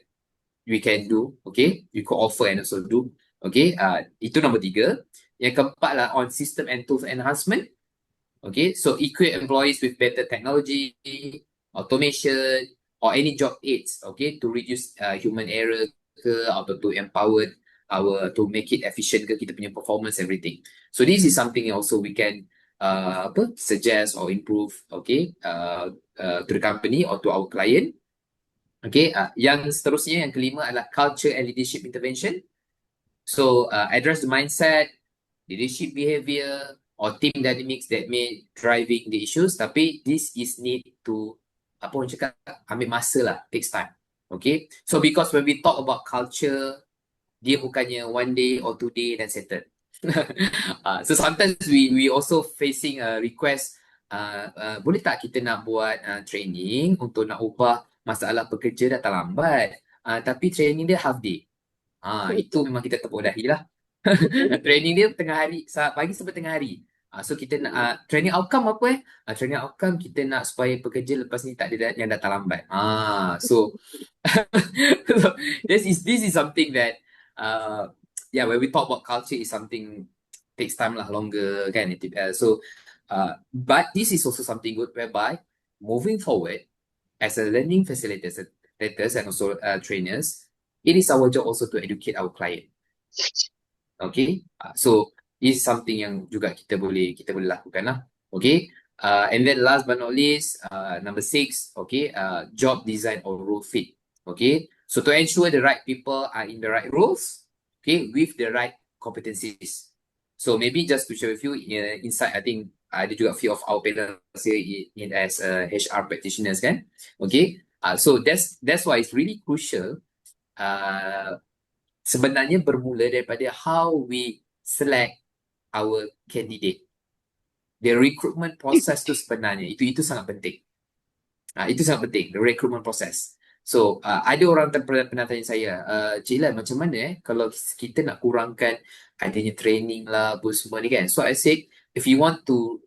we can do. Okay, you could offer and also do. Okay, itu nombor 3. Yang keempat lah on system and tools enhancement. Okay, so equip employees with better technology, automation, or any job aids, okay, to reduce human error ke, atau to empower to make it efficient ke, kita punya performance, everything. So this is something also we can suggest or improve, okay, to the company or to our client. Okay, yang seterusnya, yang kelima adalah culture and leadership intervention. So address the mindset, leadership behavior, or team dynamics that may driving the issues. Tapi this is need to apa orang cakap, ambil masa lah, takes time. Okay, so because when we talk about culture, dia bukannya 1 day or 2 day dan settle. So sometimes we also facing a request, boleh tak kita nak buat training untuk nak ubah masalah pekerja datang lambat, tapi training dia half day. Itu memang kita tepuk dahi lah. Training dia tengah hari, pagi sampai tengah hari. So kita nak training outcome apa training outcome kita nak supaya pekerja lepas ni tak ada yang datang lambat. So so this is something that when we talk about culture is something takes time lah, longer kan. But this is also something good whereby moving forward as a learning facilitators and also trainers, it is our job also to educate our client. Okay, so is something yang juga kita boleh lakukan lah. Okay, and then last but not least, number 6, okay, job design or role fit. Okay, so to ensure the right people are in the right roles, okay, with the right competencies. So maybe just to share with you insight, I think ada juga few of our panel here as HR practitioners kan. Okay, so that's why it's really crucial. Sebenarnya bermula daripada how we select our candidate. The recruitment process tu sebenarnya itu sangat penting. Itu sangat penting, the recruitment process. So ada orang pernah tanya saya, Cik Lan, macam mana kalau kita nak kurangkan adanya training lah apa semua ni kan. So I said, if you want to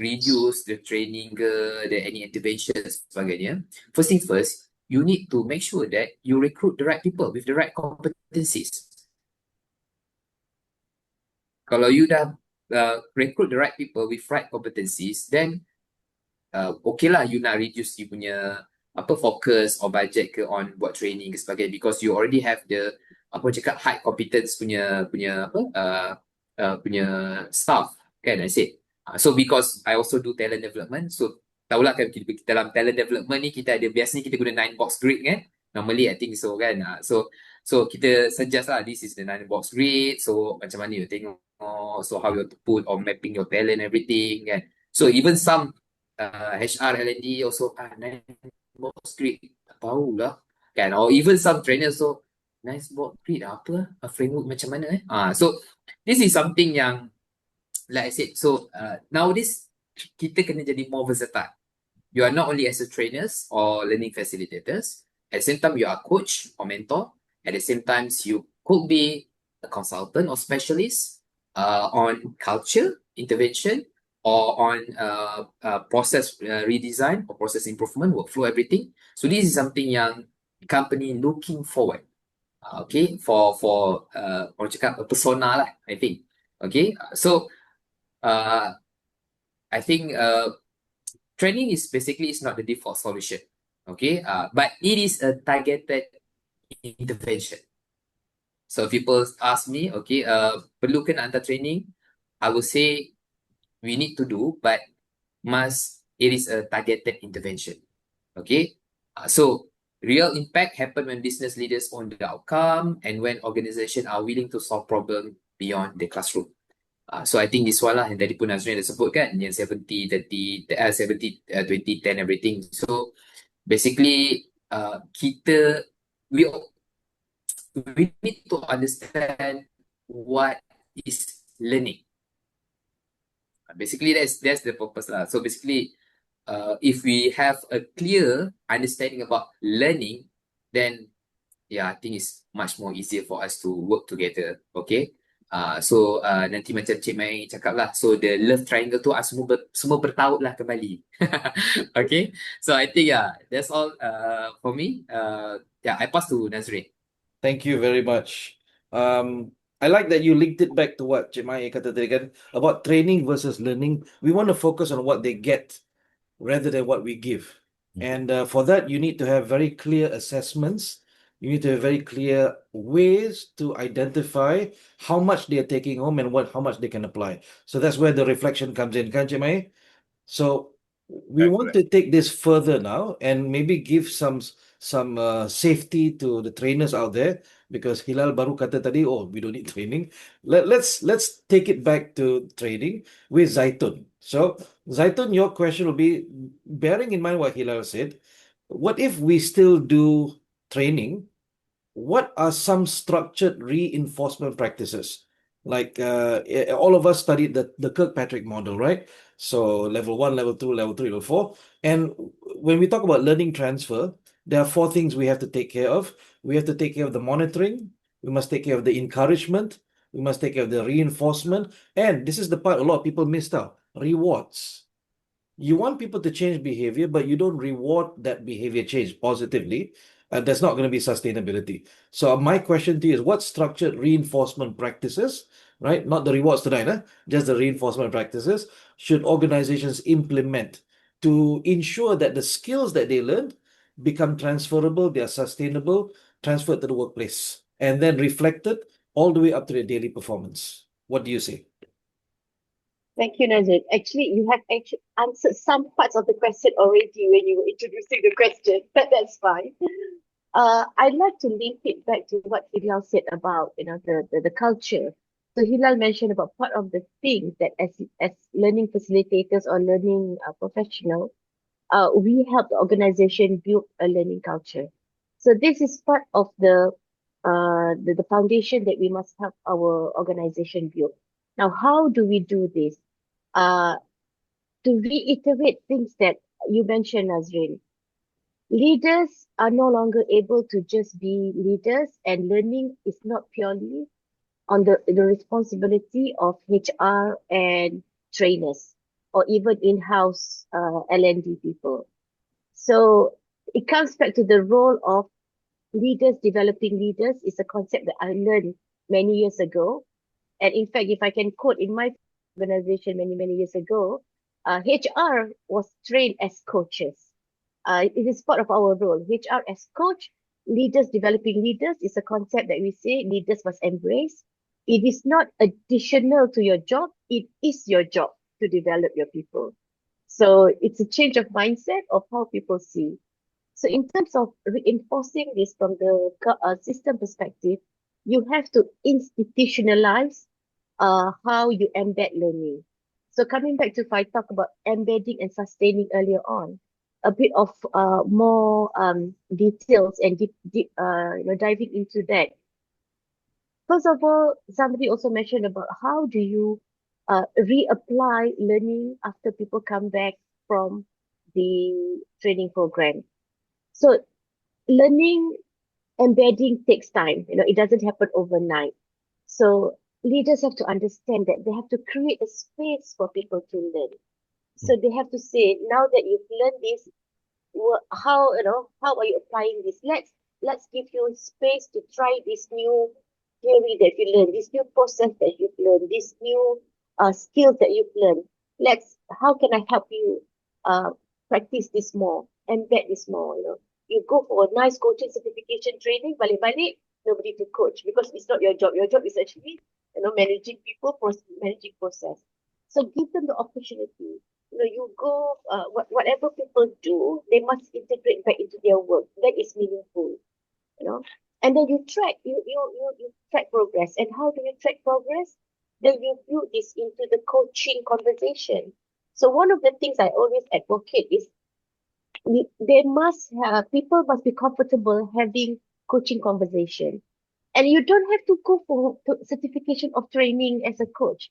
reduce the training any interventions sebagainya, first thing first, you need to make sure that you recruit the right people with the right competencies. Kalau you dah recruit the right people with right competencies, then okay lah you nak reduce you punya focus or budget ke on buat training ke sebagainya, because you already have the high competence punya staff kan. I said so because I also do talent development, so tahulah kan kita dalam talent development ni kita ada, biasanya kita guna 9-box grid kan, normally I think so kan. So kita suggest lah, this is the 9-box grid, so macam mana you tengok, so how you to put or mapping your talent everything kan. So even some HR L&D also 9-box grid, tak tahulah kan, or even some trainers so 9-box grid apa framework macam mana so this is something yang like I said, so nowadays kita kena jadi more versatile. You are not only as a trainers or learning facilitators, at the same time you are coach or mentor, at the same time you could be a consultant or specialist on culture intervention or on process redesign or process improvement, workflow, everything. So this is something yang company looking forward, okay, for orang cakap persona lah, I think. Okay, so I think training is basically not the default solution, okay, but it is a targeted intervention. So people ask me, okay, perlu ke nak hantar training? I will say we need to do, but it is a targeted intervention, okay. So real impact happen when business leaders own the outcome and when organizations are willing to solve problem beyond the classroom. So I think this one lah yang tadi pun Nazrin dah sebut kan, yang 70-30, 70-20-10 everything. So basically we need to understand what is learning. Basically that's the purpose lah. So basically if we have a clear understanding about learning, then I think it's much more easier for us to work together, okay. So nanti macam Cik Mai cakap lah, so the love triangle tu semua bertaut lah kembali. Okay, so I think that's all for me. I pass to Nazrin. Thank you very much. I like that you linked it back to what Cik Mai kata tadi kan, about training versus learning. We want to focus on what they get rather than what we give. And for that, you need to have very clear assessments. You need to have very clear ways to identify how much they are taking home and how much they can apply. So that's where the reflection comes in, kan Cik Mai? So we want to take this further now and maybe give some safety to the trainers out there, because Hilal baru kata tadi, oh, we don't need training. Let's take it back to training with Zaitun. So Zaitun, your question will be, bearing in mind what Hilal said, what if we still do training? What are some structured reinforcement practices? Like all of us studied the Kirkpatrick model, right? So level 1, level 2, level 3, level 4. And when we talk about learning transfer, there are 4 things we have to take care of. We have to take care of the monitoring. We must take care of the encouragement. We must take care of the reinforcement. And this is the part a lot of people missed out. Rewards. You want people to change behavior, but you don't reward that behavior change positively. There's not going to be sustainability. So my question to you is, what structured reinforcement practices, right? Not the rewards tonight, just the reinforcement practices, should organizations implement to ensure that the skills that they learned become transferable, they are sustainable, transferred to the workplace, and then reflected all the way up to their daily performance? What do you say? Thank you, Nazrin. Actually, you have actually answered some parts of the question already when you were introducing the question, but that's fine. I'd like to link it back to what Hilal said about, the culture. So Hilal mentioned about part of the things that as learning facilitators or learning professional, we help the organization build a learning culture. So this is part of the foundation that we must help our organization build. Now, how do we do this? To reiterate things that you mentioned, Nazrin, leaders are no longer able to just be leaders, and learning is not purely on the responsibility of HR and trainers or even in-house L&D people. So it comes back to the role of leaders developing leaders. Is a concept that I learned many years ago. And in fact, if I can quote, in my organization many years ago, HR was trained as coaches. It is part of our role. HR as coach, leaders developing leaders is a concept that we say leaders must embrace. It is not additional to your job. It is your job to develop your people. So it's a change of mindset of how people see. So in terms of reinforcing this from the system perspective, you have to institutionalize how you embed learning. So coming back to if I talk about embedding and sustaining earlier on, a bit of more details and diving into that. First of all, somebody also mentioned about how do you reapply learning after people come back from the training program. So learning, embedding takes time. It doesn't happen overnight. So leaders have to understand that they have to create a space for people to learn. So they have to say, now that you've learned this, how are you applying this? Let's give you space to try this new theory that you learned, this new process that you've learned, this new skills that you've learned. How can I help you practice this more, embed this more? You go for a nice coaching certification training, balik-balik, nobody to coach because it's not your job. Your job is actually, managing people, managing process. So give them the opportunity. You go, whatever people do, they must integrate back into their work. That is meaningful, And then you track progress. And how do you track progress? Then you build this into the coaching conversation. So one of the things I always advocate is people must be comfortable having coaching conversation. And you don't have to go for certification of training as a coach.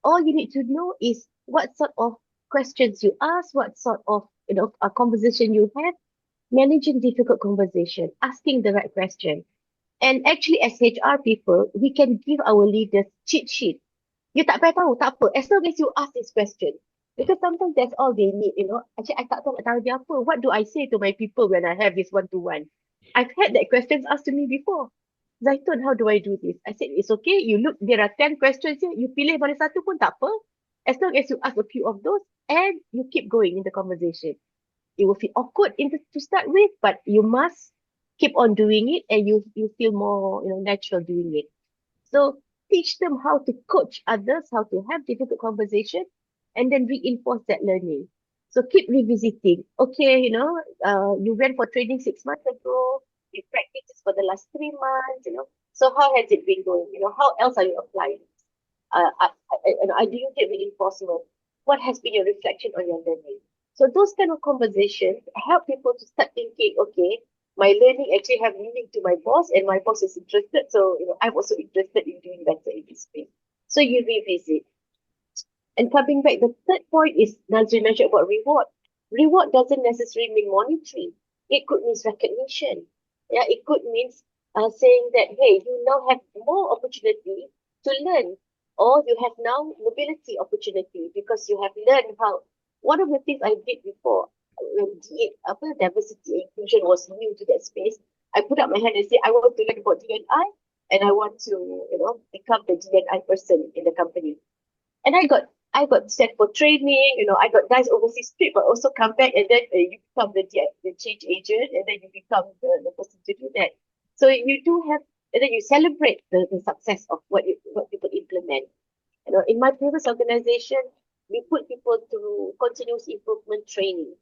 All you need to know is what sort of questions you ask, what sort of a conversation you have, managing difficult conversation, asking the right question. And actually, as HR people, we can give our leaders cheat sheet. You tak payah tahu, tak apa. As long as you ask this question. Because sometimes that's all they need, Actually, I tak tahu nak tahu dia apa. What do I say to my people when I have this one-to-one? I've had that questions asked to me before. Zaitun, how do I do this? I said, it's okay. You look, there are 10 questions here. You pilih mana satu pun tak apa. As long as you ask a few of those and you keep going in the conversation. It will feel awkward to start with, but you must keep on doing it and you feel more natural doing it. So teach them how to coach others, how to have difficult conversation, and then reinforce that learning. So keep revisiting. Okay, you went for training 6 months ago. You practiced this for the last 3 months. So how has it been going? How else are you applying? Do you get reinforcement? What has been your reflection on your learning? So those kind of conversations help people to start thinking, okay, my learning actually have meaning to my boss and my boss is interested. So, I'm also interested in doing better in this space. So you revisit. And coming back, the third point is Nazrin mentioned about reward. Reward doesn't necessarily mean monetary. It could mean recognition. Yeah, it could mean saying that, hey, you now have more opportunity to learn, or you have now mobility opportunity because you have learned how. One of the things I did before when diversity inclusion was new to that space, I put up my hand and say I want to learn about D&I and I want to become the D&I person in the company. And I got sent for training. I got guys overseas trip, but also come back and then you become the change agent, and then you become the person to do that. So you do have, and then you celebrate the success of what people implement. In my previous organization, we put people through continuous improvement training.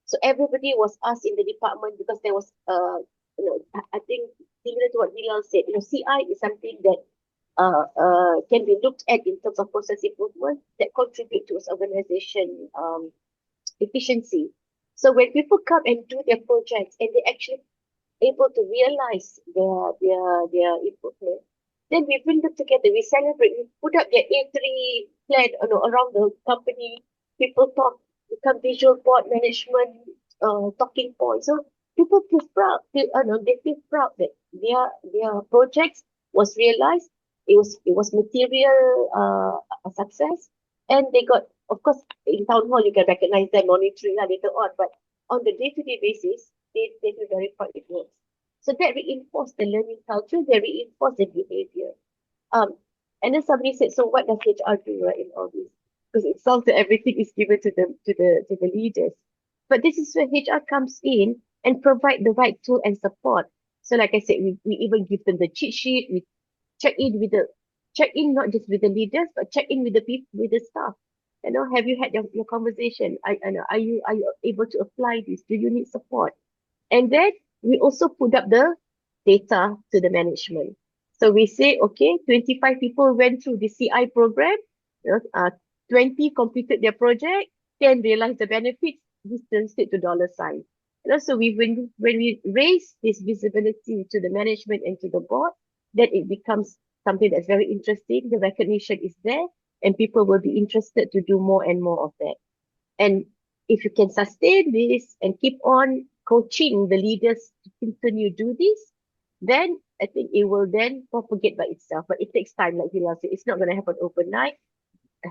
So everybody was asked in the department because there was, I think similar to what Bilal said, CI is something that can be looked at in terms of process improvement that contribute to its organization efficiency. So when people come and do their projects and they actually able to realize their improvement, then we bring them together, we celebrate, we put up their A3 plan around the company, people talk, become visual board management, talking points. So people feel proud, they feel proud that their projects was realized. It was material a success, and they got, of course, in town hall you can recognize them monitoring later on, but on the day-to-day basis, they feel very proud it works. So that reinforced the learning culture, they reinforced the behavior. And then somebody said, so what does HR do, right, in all this? Because it sounds that everything is given to the leaders. But this is where HR comes in and provide the right tool and support. So like I said, we even give them the cheat sheet, we check in not just with the leaders, but check in with the people, with the staff. Have you had your conversation? Are you able to apply this? Do you need support? And then we also put up the data to the management. So we say, okay, 25 people went through the CI program, 20 completed their project, 10 realized the benefits, this turns it to dollar sign. So when we raise this visibility to the management and to the board, then it becomes something that's very interesting. The recognition is there, and people will be interested to do more and more of that. And if you can sustain this and keep on coaching the leaders to continue do this, then I think it will then propagate by itself. But it takes time, like Hilal said. It's not going to happen overnight.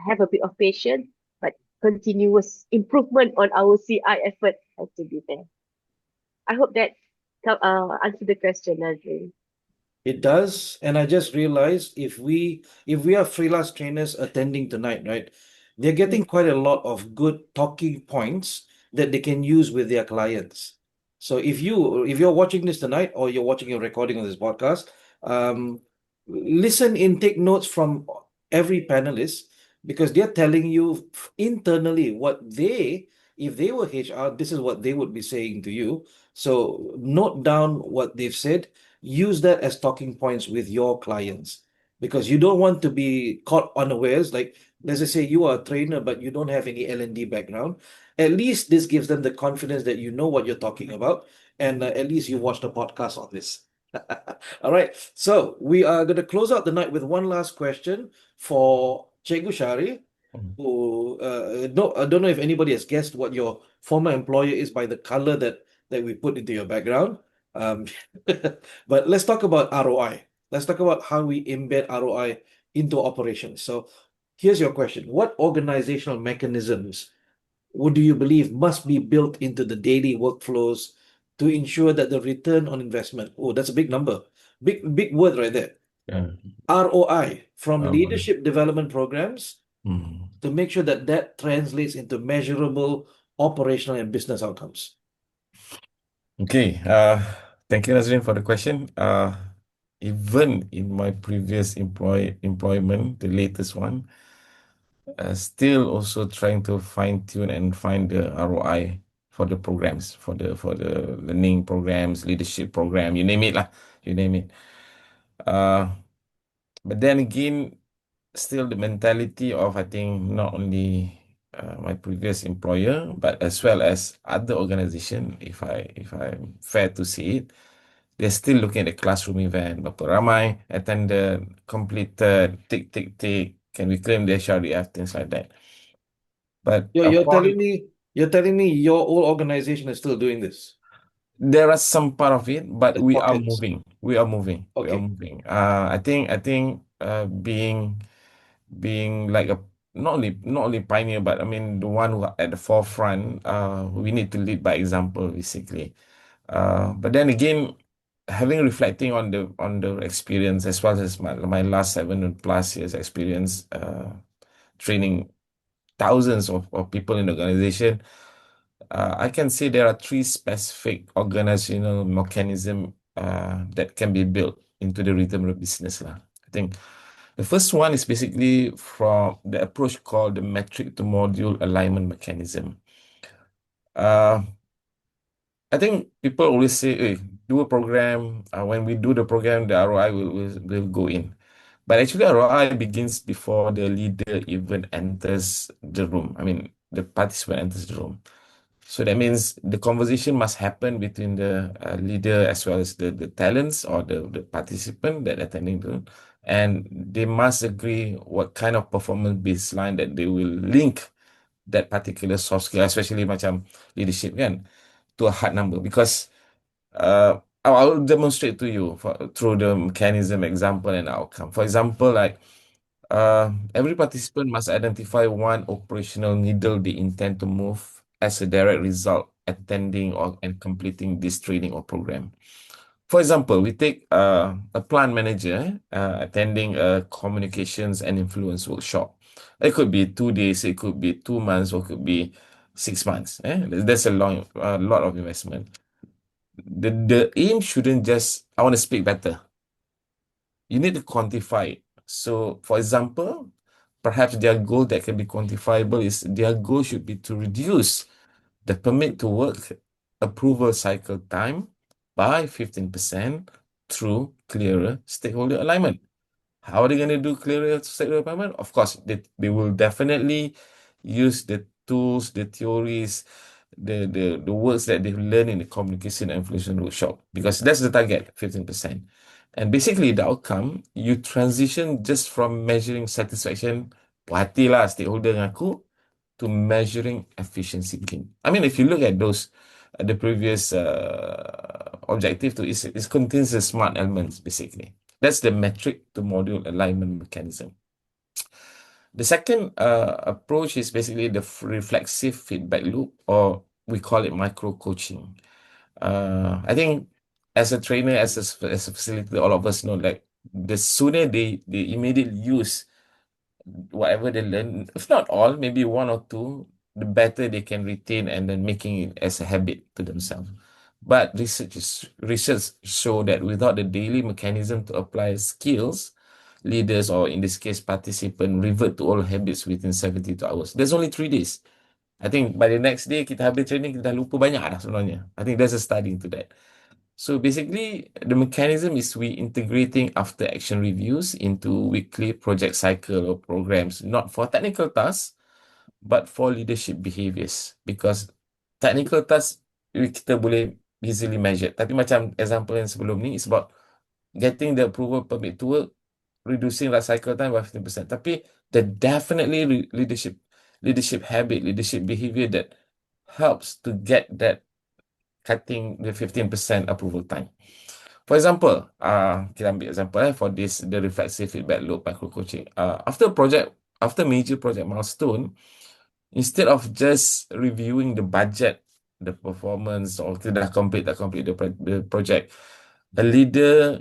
Have a bit of patience, but continuous improvement on our CI effort has to be there. I hope that answered the question, Nazrin. It does, and I just realized if we are freelance trainers attending tonight, right, they're getting quite a lot of good talking points that they can use with their clients. So if you're watching this tonight or you're watching a recording of this podcast, listen in, take notes from every panelist because they're telling you internally if they were HR, this is what they would be saying to you. So note down what they've said. Use that as talking points with your clients because you don't want to be caught unawares. Like, let's just say you are a trainer, but you don't have any L&D background. At least this gives them the confidence that you know what you're talking about, and at least you watched a podcast on this. All right. So we are going to close out the night with one last question for Cikgu Shari, who no, I don't know if anybody has guessed what your former employer is by the color that we put into your background. But let's talk about ROI. Let's talk about how we embed ROI into operations. So here's your question. What organizational mechanisms do you believe must be built into the daily workflows to ensure that the return on investment, oh, that's a big number, big word right there. Yeah. ROI from ROI. leadership development programs to make sure that translates into measurable operational and business outcomes. Okay. Thank you, Nazrin, for the question. Even in my previous employment, the latest one, still also trying to fine tune and find the ROI for the programs, for the learning programs, leadership program, you name it lah, you name it. But then again, still the mentality of I think not only my previous employer, but as well as other organization, if I'm fair to see it, they're still looking at the classroom event, berapa ramai attended, completed, tick, can we claim the HRDF, things like that. But You're telling me your old organization is still doing this? there are some part of it, but The we are pockets. moving. We are moving. Okay. I think being like a not only pioneer, but I mean the one who are at the forefront. We need to lead by example, basically. But then again, having reflecting on the experience as well as my last 7+ years experience, training thousands of people in the organization, I can say there are three specific organizational mechanism that can be built into the rhythm of business lah. I think the first one is basically from the approach called the metric to module alignment mechanism. I think people always say, hey, do a program. When we do the program, the ROI will go in. But actually, ROI begins before the leader even enters the room. I mean, the participant enters the room. So that means the conversation must happen between the leader as well as the talents or the participant that attending the room. And they must agree what kind of performance baseline that they will link that particular soft skill, especially macam leadership kan, to a hard number. Because I'll demonstrate to you through the mechanism, example, and outcome. For example, like every participant must identify one operational needle they intend to move as a direct result attending and completing this training or program. For example, we take a plant manager attending a communications and influence workshop. It could be 2 days, it could be 2 months, or it could be 6 months. That's a lot of investment. The aim shouldn't just, I want to speak better. You need to quantify it. So, for example, perhaps their goal that can be quantifiable is their goal should be to reduce the permit to work approval cycle time by 15% through clearer stakeholder alignment. How are they going to do clearer stakeholder alignment? Of course, they will definitely use the tools, the theories, the words that they've learned in the communication and influence workshop, because that's the target, 15%. And basically the outcome, you transition just from measuring satisfaction, puas hati lah stakeholder dengan aku, to measuring efficiency gain. I mean, if you look at those, the previous objective to it contains the SMART elements, basically. That's the metric to module alignment mechanism. The second approach is basically the reflexive feedback loop, or we call it micro coaching. I think as a trainer, as a facilitator, all of us know, like, the sooner they immediately use whatever they learn, if not all, maybe one or two, the better they can retain and then making it as a habit to themselves. But research show that without the daily mechanism to apply skills, leaders, or in this case participant, revert to old habits within 72 hours. There's only 3 days. I think by the next day kita habis training, kita dah lupa banyak dah sebenarnya. I think there's a study into that. So basically, the mechanism is we integrating after action reviews into weekly project cycle or programs, not for technical tasks, but for leadership behaviors. Because technical tasks, kita boleh easily measure. Tapi macam example yang sebelum ni, is about getting the approval permit to work, reducing that cycle time by 15%. Tapi the definitely leadership habit, leadership behavior that helps to get that cutting the 15% approval time. For example, kita ambil example for this, the reflexive feedback loop micro coaching. After major project milestone, instead of just reviewing the budget, the performance, or kita dah complete the project, a leader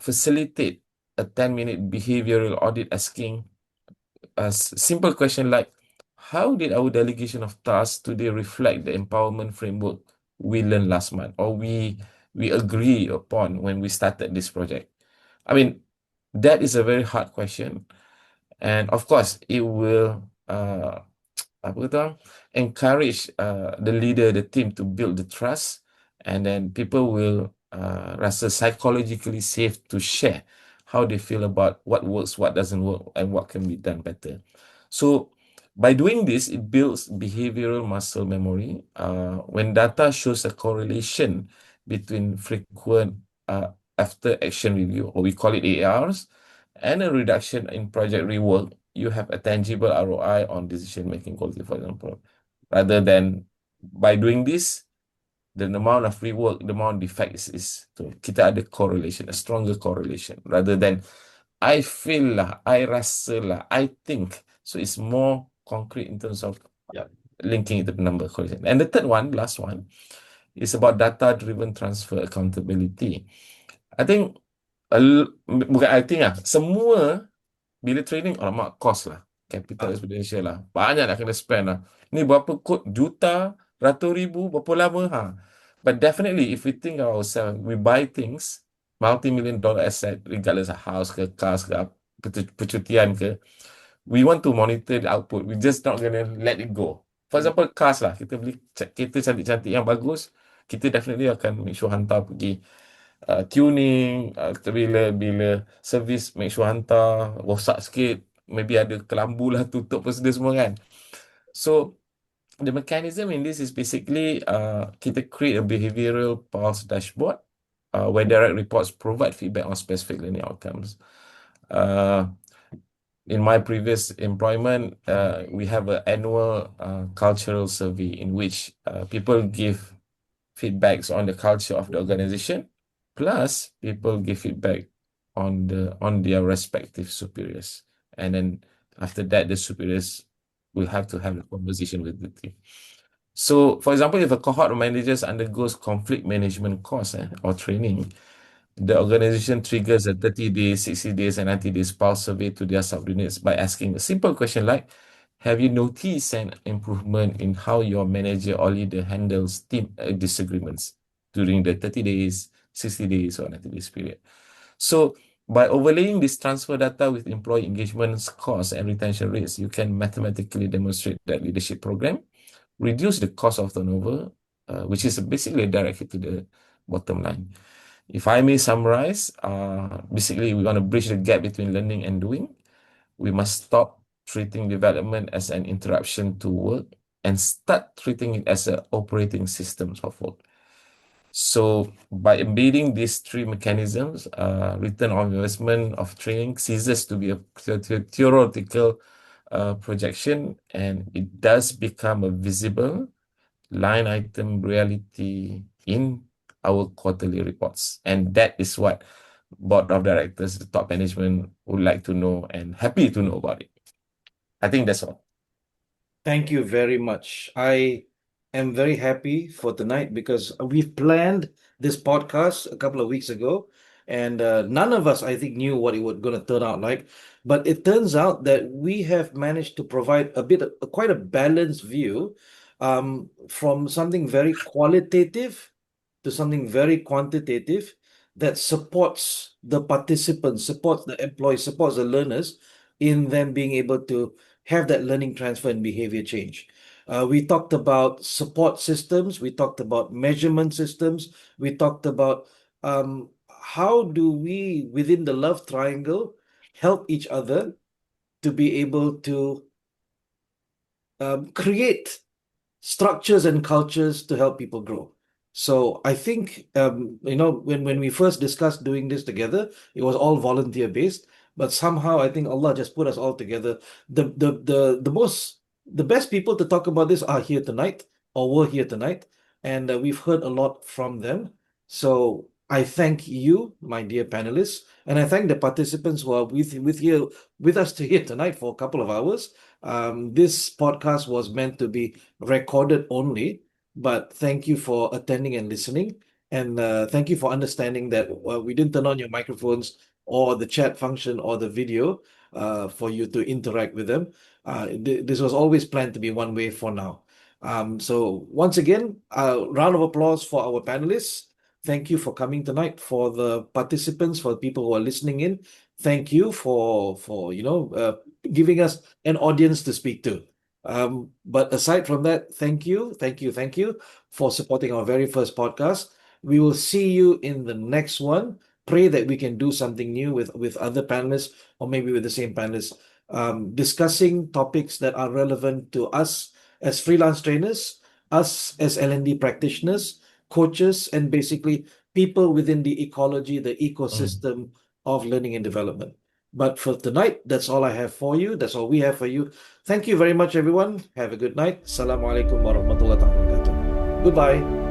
facilitate a 10-minute behavioral audit asking a simple question like, how did our delegation of tasks today reflect the empowerment framework we learned last month, or we agree upon when we started this project? I mean, that is a very hard question. And of course, it will encourage the leader, the team, to build the trust, and then people will rasa psychologically safe to share how they feel about what works, what doesn't work, and what can be done better. So by doing this, it builds behavioral muscle memory. When data shows a correlation between frequent after action review, or we call it ARs, and a reduction in project rework, you have a tangible ROI on decision-making quality, for example. Rather than by doing this, the amount of rework, the amount of defects is kita ada correlation, a stronger correlation, rather than I feel lah, I rasa lah, I think. So it's more concrete in terms of Yeah. linking it to the number correction. And the third one, last one, is about data-driven transfer accountability. I think, bukan I think lah, semua bila training, alamak, cost lah. Capital expenditure lah. Banyak nak kena spend lah. Ni berapa kod? Juta, ratus ribu, berapa lama? Ha. But definitely, if we think of ourselves, we buy things, multi-million dollar asset, regardless of house ke, cars ke, percutian ke, we want to monitor the output. We just not gonna let it go. For example, cars lah. Kita beli kereta cantik-cantik yang bagus, kita definitely akan make sure hantar pergi tuning, bila servis, make sure hantar, rosak sikit, maybe ada kelambu lah, tutup apa semua kan. So, the mechanism in this is basically kita create a behavioral pulse dashboard where direct reports provide feedback on specific learning outcomes. In my previous employment, we have an annual cultural survey in which people give feedbacks on the culture of the organization, plus people give feedback on their respective superiors. And then after that, the superiors will have to have a conversation with the team. So, for example, if a cohort of managers undergoes conflict management course or training, the organization triggers a 30 days, 60 days, and 90 days pulse survey to their subordinates by asking a simple question like, have you noticed an improvement in how your manager or leader handles team disagreements during the 30 days, 60 days, or 90 days period? So, by overlaying this transfer data with employee engagement scores and retention rates, you can mathematically demonstrate that leadership program, reduce the cost of turnover, which is basically a direct hit to the bottom line. If I may summarize, basically we want to bridge the gap between learning and doing. We must stop treating development as an interruption to work and start treating it as an operating system of work. So by embedding these three mechanisms, return on investment of training ceases to be a theoretical projection, and it does become a visible line item reality in our quarterly reports. And that is what board of directors, the top management would like to know and happy to know about it. I think that's all. Thank you very much. I am very happy for tonight because we've planned this podcast a couple of weeks ago, and none of us, I think, knew what it was going to turn out like. But it turns out that we have managed to provide quite a balanced view, from something very qualitative to something very quantitative that supports the participants, supports the employees, supports the learners in them being able to have that learning transfer and behavior change. We talked about support systems, we talked about measurement systems, we talked about how do we, within the love triangle, help each other to be able to create structures and cultures to help people grow. So I think, when we first discussed doing this together, it was all volunteer based, but somehow I think Allah just put us all together. The best people to talk about this are here tonight, or were here tonight, and we've heard a lot from them. So I thank you, my dear panelists, and I thank the participants who are with us here tonight for a couple of hours. This podcast was meant to be recorded only, but thank you for attending and listening, and thank you for understanding that we didn't turn on your microphones or the chat function or the video for you to interact with them. This was always planned to be one way for now. So once again, a round of applause for our panelists. Thank you for coming tonight. For the participants, for the people who are listening in, thank you for giving us an audience to speak to. But aside from that, thank you for supporting our very first podcast. We will see you in the next one. Pray that we can do something new with other panelists, or maybe with the same panelists, discussing topics that are relevant to us as freelance trainers, us as L&D practitioners, coaches, and basically people within the ecology, the ecosystem of learning and development. But for tonight, that's all I have for you. That's all we have for you. Thank you very much, everyone. Have a good night. Assalamualaikum warahmatullahi wabarakatuh. Goodbye.